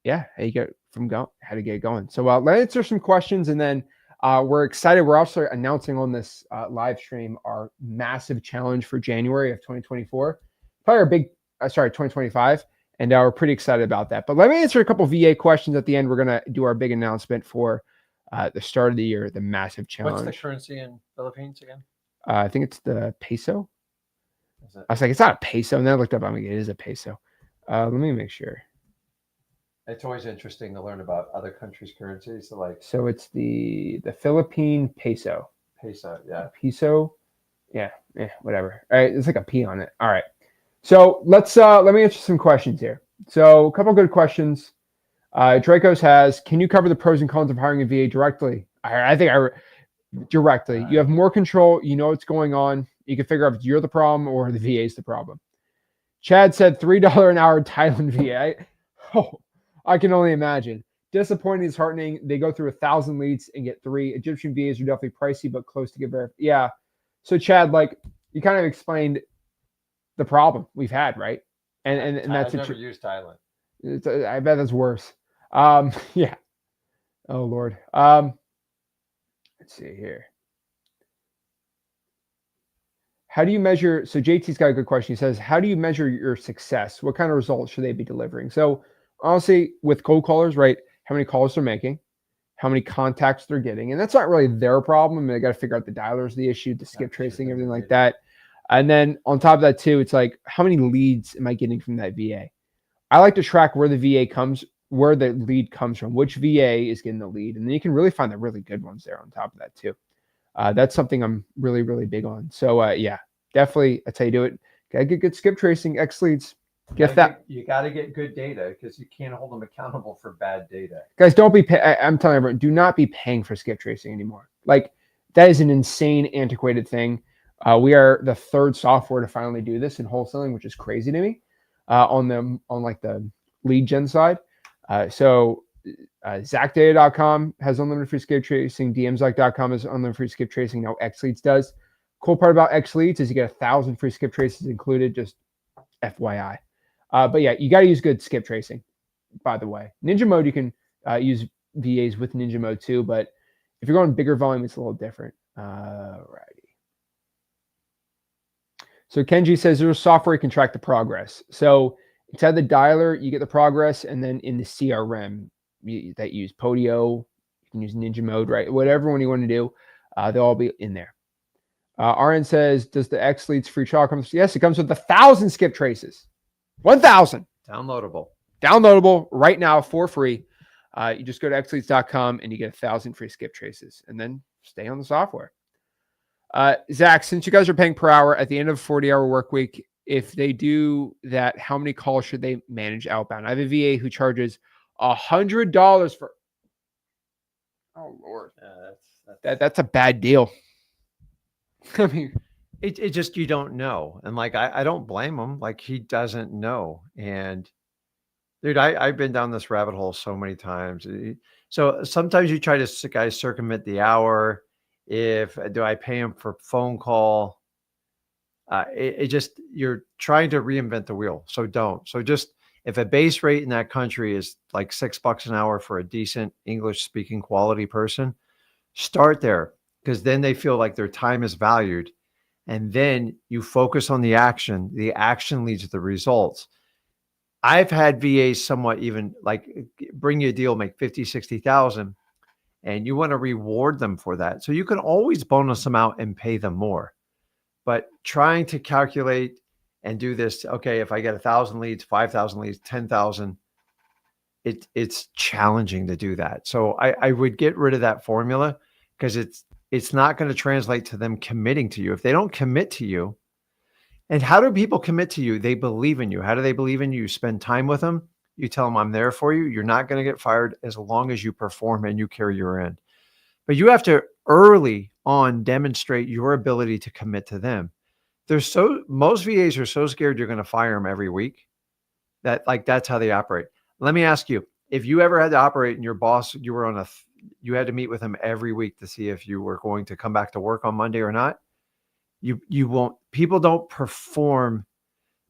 yeah, how to get it going. So let's answer some questions, and then we're excited. We're also announcing on this live stream our massive challenge for January of 2024, probably our big, 2025, and we're pretty excited about that. But let me answer a couple VA questions at the end. We're gonna do our big announcement for the start of the year, the massive challenge. What's the currency in Philippines again? I think it's the peso. I was like, it's not a peso, and then I looked up. I'm like, it is a peso. Let me make sure. It's always interesting to learn about other countries' currencies. So it's the Philippine peso. Peso, yeah. Peso, yeah, whatever. All right, it's like a P on it. All right. So let me answer some questions here. So a couple good questions. Dracos has, can you cover the pros and cons of hiring a VA directly? I think directly. You have more control. You know what's going on. You can figure out if you're the problem or the VA is the problem. Chad said $3 an hour Thailand VA. Oh, I can only imagine. Disappointing, disheartening. They go through 1,000 leads and get 3. Egyptian VAs are definitely pricey, but close to get verified. Yeah. So Chad, like you kind of explained the problem we've had, right? And that's I've never used Thailand. I bet that's worse. Yeah. Oh Lord. Let's see here. How do you measure? So JT's got a good question. He says, how do you measure your success? What kind of results should they be delivering? So honestly, with cold callers, right? How many calls they're making, how many contacts they're getting. And that's not really their problem. I mean, they got to figure out the dialers, the issue, the skip tracing, everything like that. And then on top of that too, it's like, how many leads am I getting from that VA? I like to track where the lead comes from, which VA is getting the lead. And then you can really find the really good ones there on top of that too. That's something I'm really, really big on. So yeah, definitely that's how you do it. Gotta get good skip tracing, X leads. You got to get good data because you can't hold them accountable for bad data. Guys, don't be I'm telling everyone, do not be paying for skip tracing anymore. Like that is an insane, antiquated thing. We are the 3rd software to finally do this in wholesaling, which is crazy to me. On the lead gen side. So ZachData.com has unlimited free skip tracing. DMZach.com has unlimited free skip tracing. Now XLeads does. Cool part about XLeads is you get 1,000 free skip traces included. Just FYI. But yeah, you got to use good skip tracing. By the way, Ninja Mode you can use VAs with Ninja Mode too. But if you're going bigger volume, it's a little different. Righty. So Kenji says there's software you can track the progress. So Inside the dialer, you get the progress, and then in the CRM that you use Podio, you can use Ninja Mode, right? Whatever one you want to do, they'll all be in there. RN says, does the X Leads free trial come? Yes, it comes with 1,000 skip traces. 1,000. Downloadable right now for free. You just go to xleads.com and you get 1,000 free skip traces, and then stay on the software. Zach, since you guys are paying per hour at the end of a 40-hour work week, if they do that, how many calls should they manage outbound? I have a VA who charges $100 for. Oh Lord, that's a bad deal. I mean, it just, you don't know, and like I don't blame him. Like, he doesn't know, and dude, I've been down this rabbit hole so many times. So sometimes you try to guys circumvent the hour. Do I pay him for phone call? It just, you're trying to reinvent the wheel. So don't. So just, if a base rate in that country is like $6 an hour for a decent English speaking quality person, start there, because then they feel like their time is valued. And then you focus on the action. The action leads to the results. I've had VAs somewhat even like bring you a deal, make 50, 60,000, and you want to reward them for that. So you can always bonus them out and pay them more. But trying to calculate and do this, okay, if I get 1,000 leads, 5,000 leads, 10,000, it's challenging to do that. So I would get rid of that formula, because it's not going to translate to them committing to you. If they don't commit to you, and how do people commit to you? They believe in you. How do they believe in you? You spend time with them. You tell them, I'm there for you. You're not going to get fired as long as you perform and you carry your end. But you have to early on demonstrate your ability to commit to them. Most VAs are so scared you're going to fire them every week that that's how they operate. Let me ask you, if you ever had to operate and your boss, you had to meet with him every week to see if you were going to come back to work on Monday or not, you won't. People don't perform.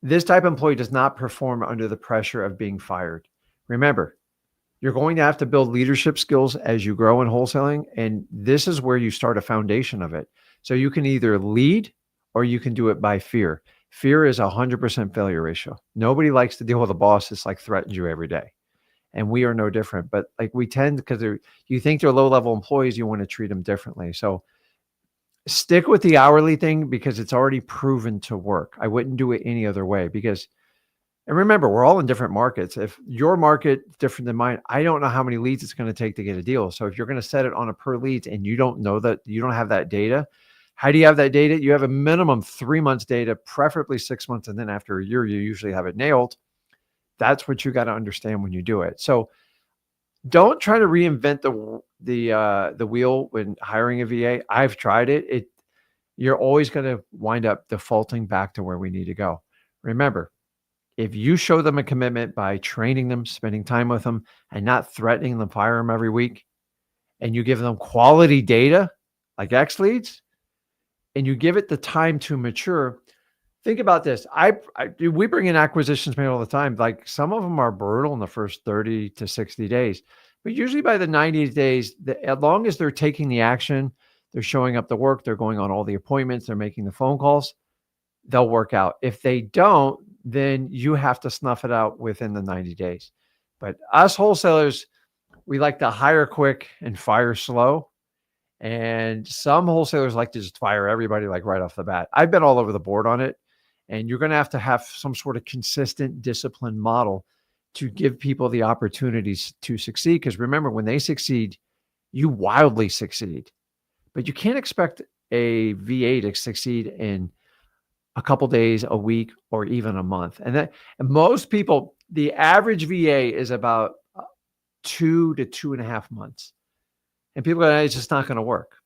This type of employee does not perform under the pressure of being fired. Remember, you're going to have to build leadership skills as you grow in wholesaling. And this is where you start a foundation of it. So you can either lead or you can do it by fear. Fear is 100% failure ratio. Nobody likes to deal with a boss that's like threatens you every day. And we are no different. But like, we tend, because you think they're low-level employees, you want to treat them differently. So stick with the hourly thing, because it's already proven to work. I wouldn't do it any other way, because, and remember, we're all in different markets. If your market is different than mine, I don't know how many leads it's going to take to get a deal. So if you're going to set it on a per lead and you don't know that, you don't have that data. How do you have that data? You have a minimum 3 months data, preferably 6 months. And then after a year, you usually have it nailed. That's what you got to understand when you do it. So don't try to reinvent the wheel when hiring a VA. I've tried it. You're always going to wind up defaulting back to where we need to go. Remember, if you show them a commitment by training them, spending time with them, and not threatening them, fire them every week, and you give them quality data like X leads, and you give it the time to mature. Think about this. We bring in acquisitions made all the time. Like, some of them are brutal in the first 30 to 60 days, but usually by the 90 days, as long as they're taking the action, they're showing up to work, they're going on all the appointments, they're making the phone calls, they'll work out. If they don't, then you have to snuff it out within the 90 days. But us wholesalers, we like to hire quick and fire slow. And some wholesalers like to just fire everybody like right off the bat. I've been all over the board on it. And you're going to have some sort of consistent discipline model to give people the opportunities to succeed. Because remember, when they succeed, you wildly succeed. But you can't expect a VA to succeed in a couple days, a week, or even a month. And most people, the average VA is about 2 to 2.5 months. And people go, it's just not going to work.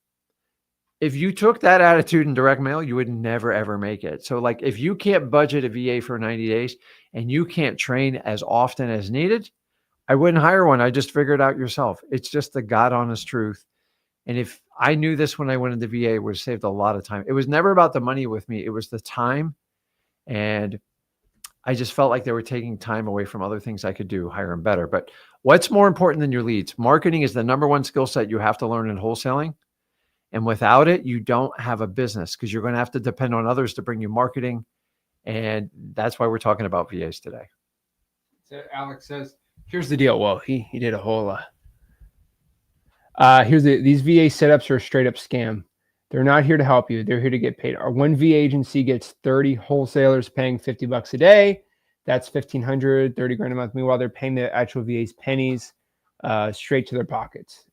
If you took that attitude in direct mail, you would never, ever make it. So like, if you can't budget a VA for 90 days and you can't train as often as needed, I wouldn't hire one. I just figure it out yourself. It's just the God honest truth. And if I knew this when I went into VA, it would have saved a lot of time. It was never about the money with me. It was the time. And I just felt like they were taking time away from other things I could do, hire them better. But what's more important than your leads? Marketing is the number one skill set you have to learn in wholesaling. And without it, you don't have a business, because you're going to have to depend on others to bring you marketing. And that's why we're talking about VAs today. So Alex says, here's the deal. Well, he did a whole these VA setups are a straight up scam. They're not here to help you. They're here to get paid. Our one VA agency gets 30 wholesalers paying $50 a day. That's 1,500, 30 grand a month. Meanwhile, they're paying the actual VAs pennies straight to their pockets.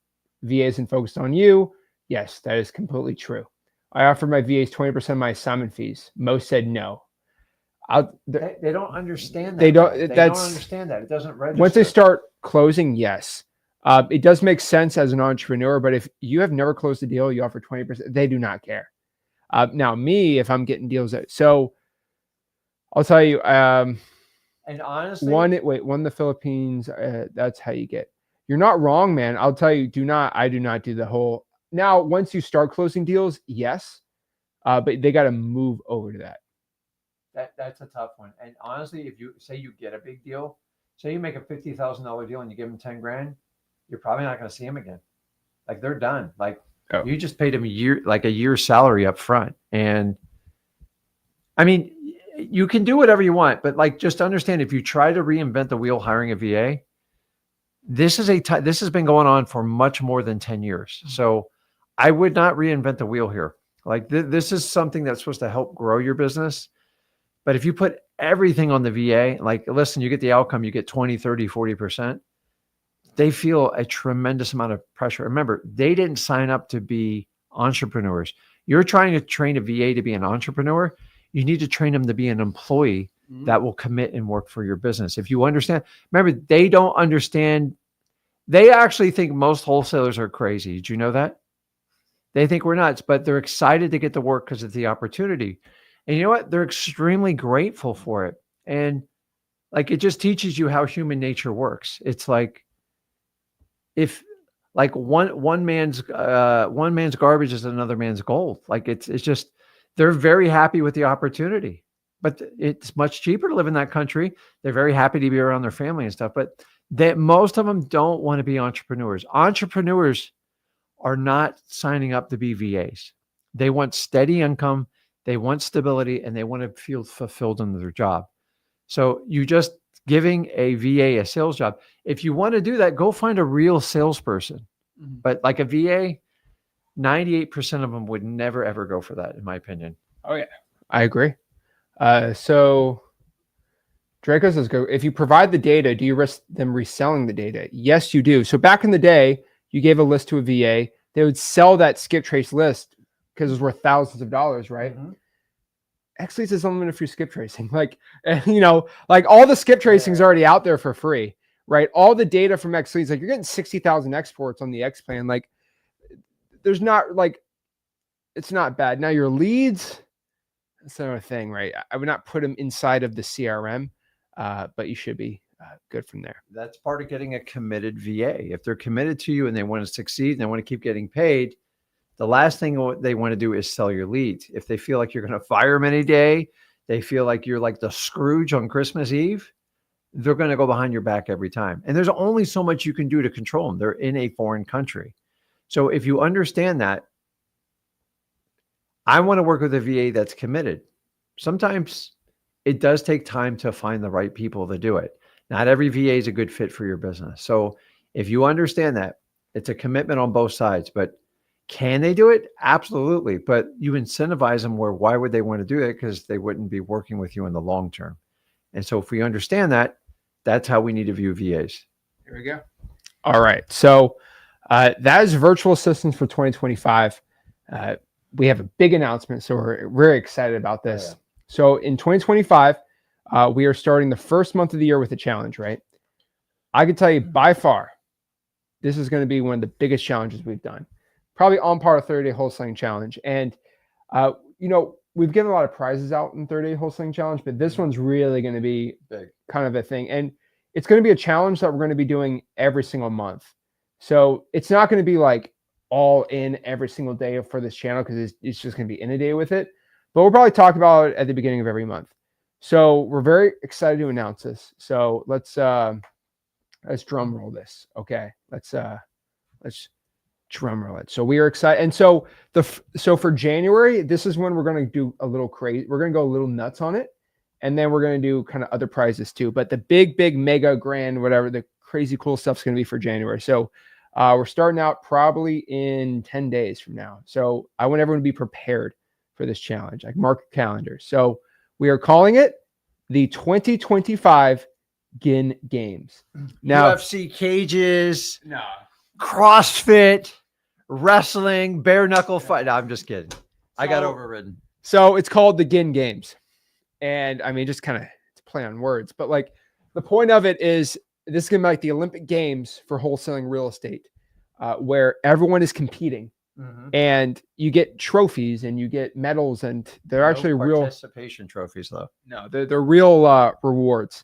VA isn't focused on you. Yes, that is completely true. I offered my VAs 20% of my assignment fees. Most said no. They don't understand that. They don't. They That's, don't understand that. It doesn't register. once they start closing, yes. It does make sense as an entrepreneur, but if you have never closed a deal, you offer 20%, they do not care. Now, me, if I'm getting deals, so I'll tell you, and honestly, one in the Philippines, that's how you get. You're not wrong, man. I'll tell you, I do not do the whole. Now, once you start closing deals, yes, but they got to move over to that. That's a tough one. And honestly, if you say you get a big deal, say you make a $50,000 deal and you give them 10 grand, you're probably not going to see them again. Like they're done. Like you just paid them a year's salary up front. And I mean, you can do whatever you want, but like, just understand, if you try to reinvent the wheel hiring a VA, this has been going on for much more than 10 years. So I would not reinvent the wheel here. Like this is something that's supposed to help grow your business. But if you put everything on the VA, like, listen, you get the outcome, you get 20, 30, 40%. They feel a tremendous amount of pressure. Remember, they didn't sign up to be entrepreneurs. You're trying to train a VA to be an entrepreneur. You need to train them to be an employee that will commit and work for your business. If you understand, remember, they don't understand. They actually think most wholesalers are crazy. Did you know that? They think we're nuts, but they're excited to get to work because of the opportunity. And you know what? They're extremely grateful for it. And like, it just teaches you how human nature works. It's like, if like one man's garbage is another man's gold. Like it's just, they're very happy with the opportunity, but it's much cheaper to live in that country. They're very happy to be around their family and stuff, but most of them don't want to be entrepreneurs. Entrepreneurs are not signing up to be VAs. They want steady income. They want stability, and they want to feel fulfilled in their job. So you just giving a VA a sales job. If you want to do that, go find a real salesperson. But like a VA, 98% of them would never, ever go for that, in my opinion. Oh, yeah. I agree. So Draco says, if you provide the data, do you risk them reselling the data? Yes, you do. So back in the day, you gave a list to a VA. They would sell that Skiptrace list because it was worth thousands of dollars, right? X-Leads is unlimited free skip tracing. Like, you know, like all the skip tracing is already out there for free, right? All the data from X-Leads, like you're getting 60,000 exports on the X plan. Like there's not like, it's not bad. Now your leads, that's another thing, right? I would not put them inside of the CRM, but you should be good from there. That's part of getting a committed VA. If they're committed to you and they want to succeed and they want to keep getting paid, the last thing they want to do is sell your leads. If they feel like you're going to fire them any day, they feel like you're like the Scrooge on Christmas Eve, they're going to go behind your back every time. And there's only so much you can do to control them. They're in a foreign country. So if you understand that, I want to work with a VA that's committed. Sometimes it does take time to find the right people to do it. Not every VA is a good fit for your business. So if you understand that, it's a commitment on both sides. But can they do it? Absolutely. But you incentivize them where, why would they want to do it? Because they wouldn't be working with you in the long term. And so if we understand that, that's how we need to view VAs. Here we go. All right. So that is virtual assistants for 2025. We have a big announcement. So we're very excited about this. Yeah. So in 2025, we are starting the first month of the year with a challenge, right? I can tell you by far, this is going to be one of the biggest challenges we've done. Probably on par with 30-day wholesaling challenge. And, you know, we've given a lot of prizes out in 30-day wholesaling challenge, but this one's really going to be big, kind of a thing. And it's going to be a challenge that we're going to be doing every single month. So it's not going to be like all in every single day for this channel because it's just going to be inundated with it. But we'll probably talk about it at the beginning of every month. So we're very excited to announce this. So let's drum roll this. Okay. Let's drum roll it. So we are excited. And so for January, this is when we're going to do a little crazy. We're going to go a little nuts on it. And then we're going to do kind of other prizes too. But the big, mega grand, whatever, the crazy cool stuff's going to be for January. So we're starting out probably in 10 days from now. So I want everyone to be prepared for this challenge, like mark your calendar. So we are calling it the 2025 Ginn Games. Now, UFC cages, no. CrossFit, wrestling, bare knuckle fight. No, I'm just kidding. I got overridden. So it's called the Ginn Games. And I mean, just kind of play on words, but like the point of it is this is going to be like the Olympic Games for wholesaling real estate, where everyone is competing and you get trophies and you get medals, and they're actually real participation trophies though. No, they're real rewards.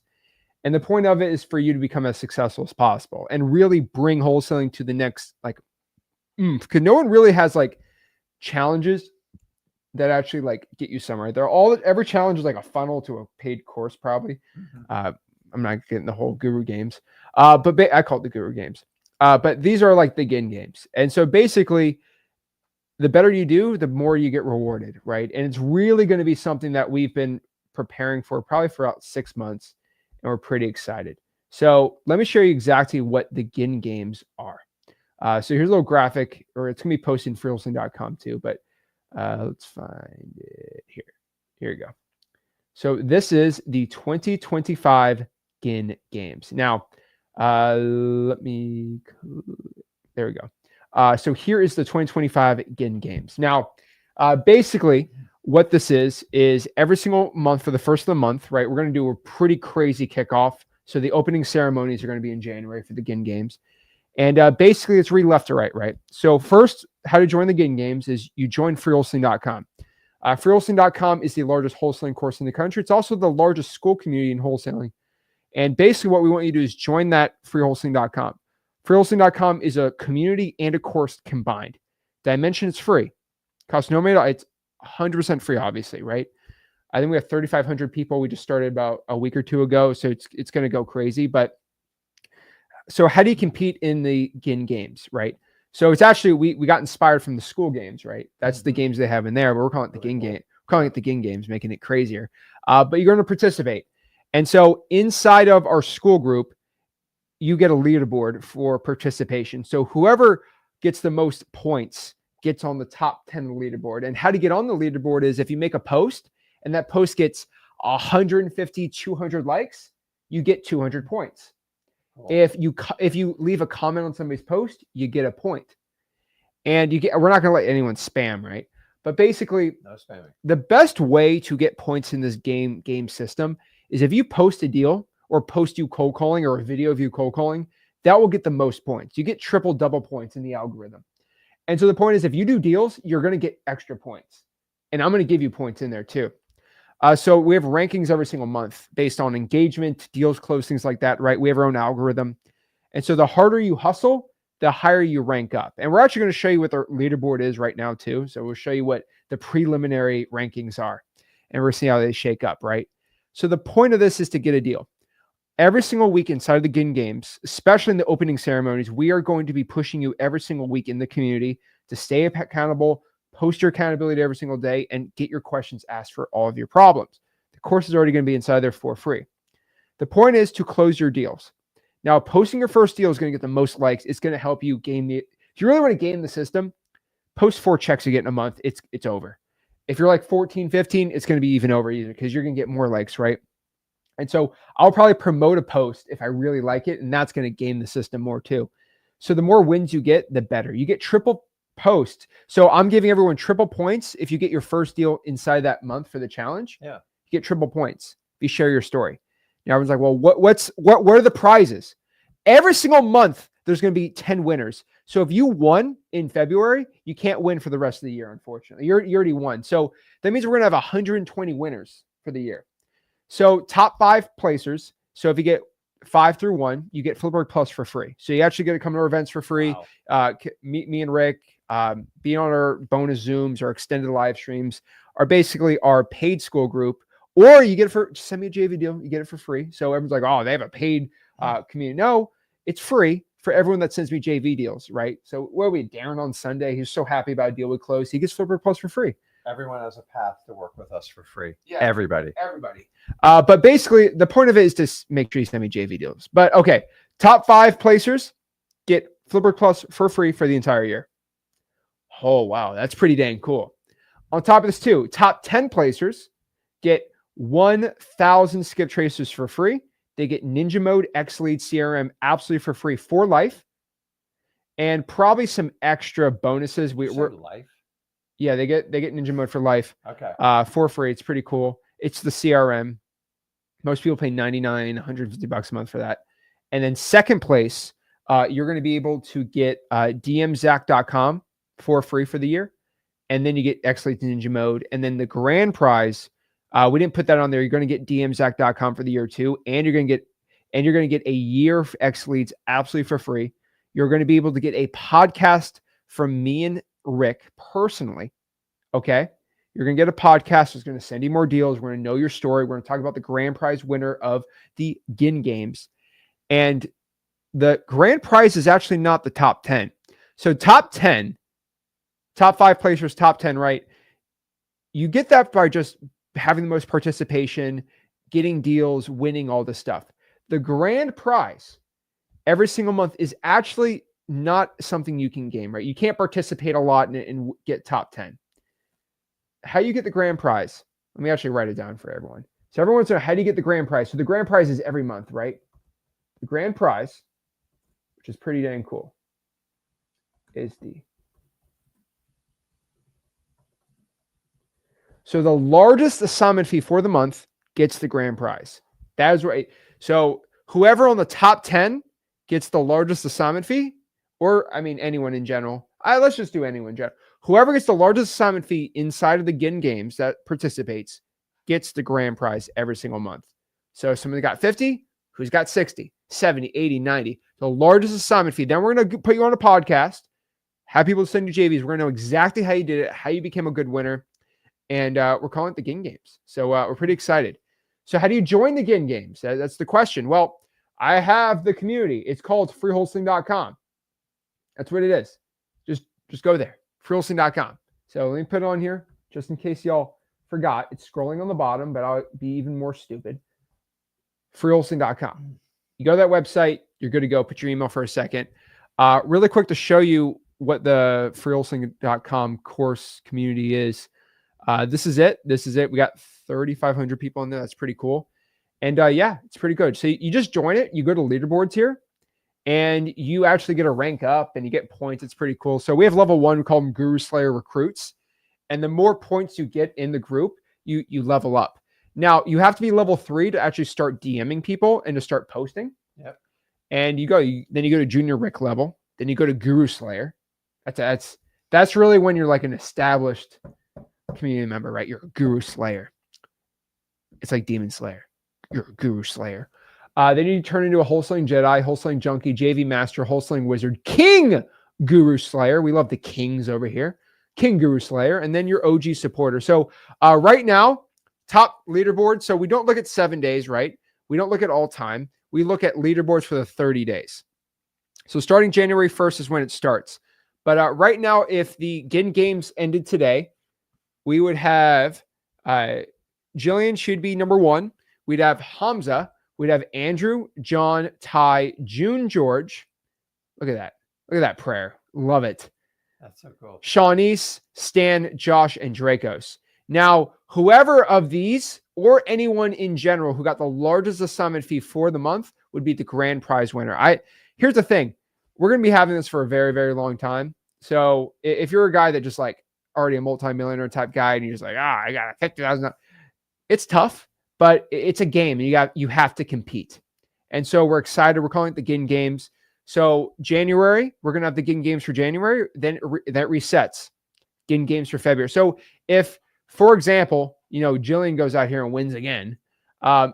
And the point of it is for you to become as successful as possible and really bring wholesaling to the next, like, because no one really has like challenges that actually like get you somewhere. Every challenge is like a funnel to a paid course, probably. I'm not getting the whole Guru Games, but I call it the Guru Games. But these are like the Ginn Games. And so basically, the better you do, the more you get rewarded, right? And it's really going to be something that we've been preparing for probably for about 6 months, and we're pretty excited. So let me show you exactly what the Ginn Games are. So here's a little graphic, or it's going to be posted in freewholesaling.com too, but let's find it here. Here you go. So this is the 2025 Ginn Games. Now, there we go. So here is the 2025 Ginn Games. Now, basically what this is every single month for the first of the month, right? We're going to do a pretty crazy kickoff. So the opening ceremonies are going to be in January for the Ginn Games. And basically it's read left to right, right? So first, how to join the Ginn Games is you join freewholesaling.com. Freewholesaling.com is the largest wholesaling course in the country. It's also the largest school community in wholesaling. And basically what we want you to do is join that freewholesaling.com. Freewholesaling.com is a community and a course combined. Did I mention it's free? Costs no money. It's 100% free, obviously, right? I think we have 3,500 people. We just started about a week or two ago, so it's going to go crazy. But so how do you compete in the Ginn Games, right? So it's actually, we got inspired from the school games, right? That's the games they have in there, but we're calling it the Ginn Game. We're calling it the Ginn Games, making it crazier. But you're going to participate. And so inside of our school group, you get a leaderboard for participation. So whoever gets the most points gets on the top 10 of the leaderboard. And how to get on the leaderboard is if you make a post and that post gets 150, 200 likes, you get 200 points. Cool. If you leave a comment on somebody's post, you get a point. And we're not going to let anyone spam, right? But basically, no spamming. The best way to get points in this game system is if you post a deal or post you cold calling or a video of you cold calling, that will get the most points. You get triple, double points in the algorithm. And so the point is, if you do deals, you're going to get extra points. And I'm going to give you points in there too. So we have rankings every single month based on engagement, deals closed, things like that, right? We have our own algorithm. And so the harder you hustle, the higher you rank up. And we're actually going to show you what our leaderboard is right now too. So we'll show you what the preliminary rankings are. And we're seeing how they shake up, right? So the point of this is to get a deal. Every single week inside of the Ginn Games, especially in the opening ceremonies, we are going to be pushing you every single week in the community to stay accountable, post your accountability every single day, and get your questions asked for all of your problems. The course is already going to be inside there for free. The point is to close your deals. Now, posting your first deal is going to get the most likes. It's going to help you game if you really want to game the system, post 4 checks you get in a month, it's over. If you're like 14, 15, it's going to be even over either because you're going to get more likes, right? And so I'll probably promote a post if I really like it, and that's going to game the system more too. So the more wins you get, the better. You get triple post. So I'm giving everyone triple points if you get your first deal inside that month for the challenge. Yeah, you get triple points if you share your story. Now everyone's like, well, what are the prizes? Every single month there's going to be 10 winners. So if you won in February, you can't win for the rest of the year, unfortunately. You already won. So that means we're going to have 120 winners for the year. So top 5 placers. So if you get 5 through 1, you get Flipwithrick Plus for free. So you actually get to come to our events for free. Wow. Meet me and Rick. Be on our bonus Zooms or extended live streams are basically our paid school group. Or you get it for, just send me a JV deal. You get it for free. So everyone's like, oh, they have a paid community. No, it's free for everyone that sends me JV deals, right? So where we Darren on Sunday, he's so happy about a deal we closed. He gets Flipwithrick Plus for free. Everyone has a path to work with us for free. Yeah. Everybody. But basically, the point of it is to make sure you send me JV deals. But okay, top 5 placers get Flipper Plus for free for the entire year. Oh, wow. That's pretty dang cool. On top of this, too, top 10 placers get 1,000 skip tracers for free. They get Ninja Mode X Lead CRM absolutely for free for life. And probably some extra bonuses. We're life. Yeah, they get Ninja Mode for life. Okay. For free. It's pretty cool. It's the CRM. Most people pay $99, $150 a month for that. And then second place, you're going to be able to get dmzach.com for free for the year. And then you get X-Lead Ninja Mode. And then the grand prize, we didn't put that on there. You're going to get dmzach.com for the year too. And you're going to get a year of X-Leads absolutely for free. You're going to be able to get a podcast from me and Rick personally. Okay. You're going to get a podcast that's going to send you more deals. We're going to know your story. We're going to talk about the grand prize winner of the Ginn games. And the grand prize is actually not the top 10. So top 10, top 5 placers, top 10, right? You get that by just having the most participation, getting deals, winning all this stuff. The grand prize every single month is actually not something you can game, right? You can't participate a lot and get top 10. How you get the grand prize? Let me actually write it down for everyone. So everyone's saying, how do you get the grand prize? So the grand prize is every month, right? The grand prize, which is pretty dang cool, is so the largest assignment fee for the month gets the grand prize. That is right. So whoever on the top 10 gets the largest assignment fee, or I mean anyone in general. Let's just do anyone in general. Whoever gets the largest assignment fee inside of the Ginn games that participates gets the grand prize every single month. So if somebody got 50, who's got 60, 70, 80, 90, the largest assignment fee. Then we're going to put you on a podcast, have people send you JVs. We're going to know exactly how you did it, how you became a good winner. And we're calling it the Ginn games. So we're pretty excited. So how do you join the Ginn games? That's the question. Well, I have the community. It's called freewholesaling.com. That's what it is. Just go there, freewholesaling.com. So let me put it on here just in case y'all forgot. It's scrolling on the bottom, but I'll be even more stupid. freewholesaling.com. You go to that website, you're good to go. Put your email for a second. Really quick to show you what the freewholesaling.com course community is. This is it. We got 3,500 people in there. That's pretty cool. And yeah, it's pretty good. So you just join it. You go to leaderboards here and you actually get a rank up and you get points. It's pretty cool. So we have level 1, we call them Guru Slayer recruits. And the more points you get in the group, you level up. Now you have to be level 3 to actually start DMing people and to start posting. Yep. And then you go to Junior Rick level. Then you go to Guru Slayer. That's really when you're like an established community member, right? You're a Guru Slayer. It's like Demon Slayer. You're a Guru Slayer. Then you turn into a Wholesaling Jedi, Wholesaling Junkie, JV Master, Wholesaling Wizard, King Guru Slayer. We love the kings over here. King Guru Slayer. And then your OG supporter. So right now, top leaderboard. So we don't look at 7 days, right? We don't look at all time. We look at leaderboards for the 30 days. So starting January 1st is when it starts. But right now, if the Ginn games ended today, we would have Jillian should be number 1. We'd have Hamza. We'd have Andrew, John, Ty, June, George. Look at that. Look at that prayer. Love it. That's so cool. Shawnice, Stan, Josh, and Dracos. Now, whoever of these or anyone in general who got the largest assignment fee for the month would be the grand prize winner. Here's the thing. We're going to be having this for a very, very long time. So if you're a guy that just like already a multi-millionaire type guy and you're just like, I got $50,000. It's tough, but it's a game. You have to compete. And so we're excited. We're calling it the Ginn games. So January, we're going to have the Ginn games for January. Then that resets. Ginn games for February. So if, for example, Jillian goes out here and wins again,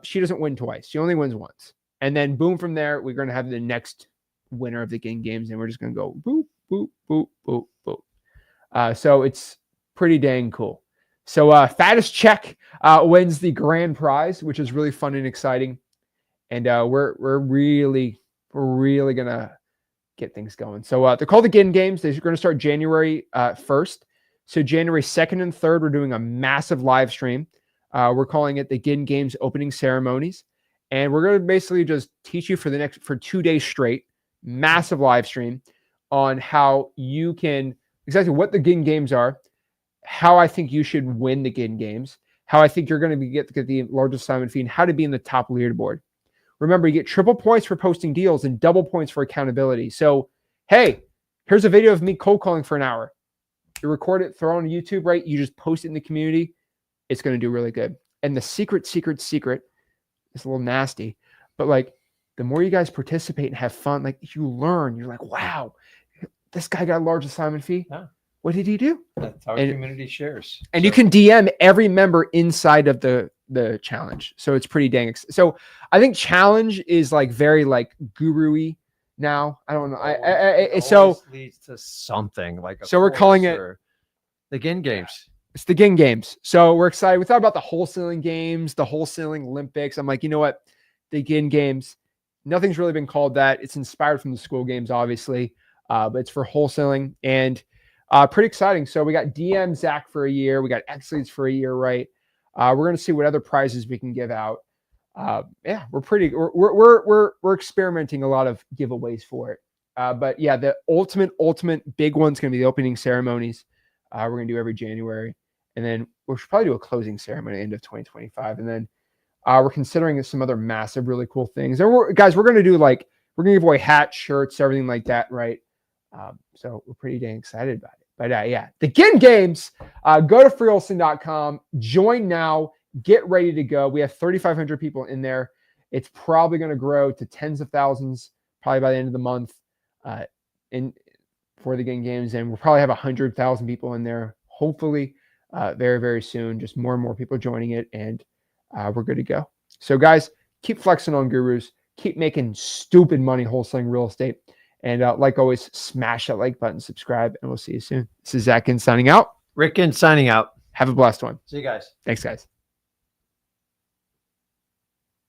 she doesn't win twice. She only wins once. And then boom, from there, we're going to have the next winner of the Ginn games. And we're just going to go boop, boop, boop, boop, boop. So it's pretty dang cool. So Fattest Check wins the grand prize, which is really fun and exciting. And we're really gonna get things going. So they're called the Ginn games. They're going to start January 1st. So January 2nd and 3rd, we're doing a massive live stream. We're calling it the Ginn Games opening ceremonies. And we're going to basically just teach you for 2 days straight, massive live stream on how you can, exactly what the Ginn Games are, how I think you should win the Ginn Games, how I think you're going to get the largest assignment fee, and how to be in the top leaderboard. Remember, you get triple points for posting deals and double points for accountability. So, hey, here's a video of me cold calling for an hour. You record it, throw it on YouTube, right? You just post it in the community. It's going to do really good. And the secret, it's a little nasty, but like the more you guys participate and have fun, like you learn, you're like, wow, this guy got a large assignment fee. Yeah. What did he do? That's how community shares. And you can DM every member inside of the challenge. So it's pretty dang. So I think challenge is like very like guru-y now. I don't know. It so leads to something like, so we're calling it the Ginn Games. It's the Ginn Games. So we're excited. We thought about the wholesaling games, the wholesaling Olympics. I'm like, you know what? The Ginn Games, nothing's really been called that. It's inspired from the school games, obviously, but it's for wholesaling and pretty exciting. So we got DM Zach for a year. We got X Leads for a year, right? We're going to see what other prizes we can give out. Yeah, we're experimenting a lot of giveaways for it. But yeah, the ultimate big one's going to be the opening ceremonies. We're going to do every January. And then we should probably do a closing ceremony at the end of 2025. And then we're considering some other massive, really cool things. And we're going to do we're going to give away hats, shirts, everything like that, right? So we're pretty dang excited about it. But yeah, the Ginn Games, go to freewholesaling.com, join now, get ready to go. We have 3,500 people in there. It's probably going to grow to tens of thousands, probably by the end of the month for the Ginn Games. And we'll probably have 100,000 people in there, hopefully very, very soon. Just more and more people joining it, and we're good to go. So guys, keep flexing on gurus, keep making stupid money wholesaling real estate. And like always, smash that like button, subscribe, and we'll see you soon. This is Zach Ginn signing out. Rick Ginn signing out. Have a blessed one. See you guys. Thanks, guys.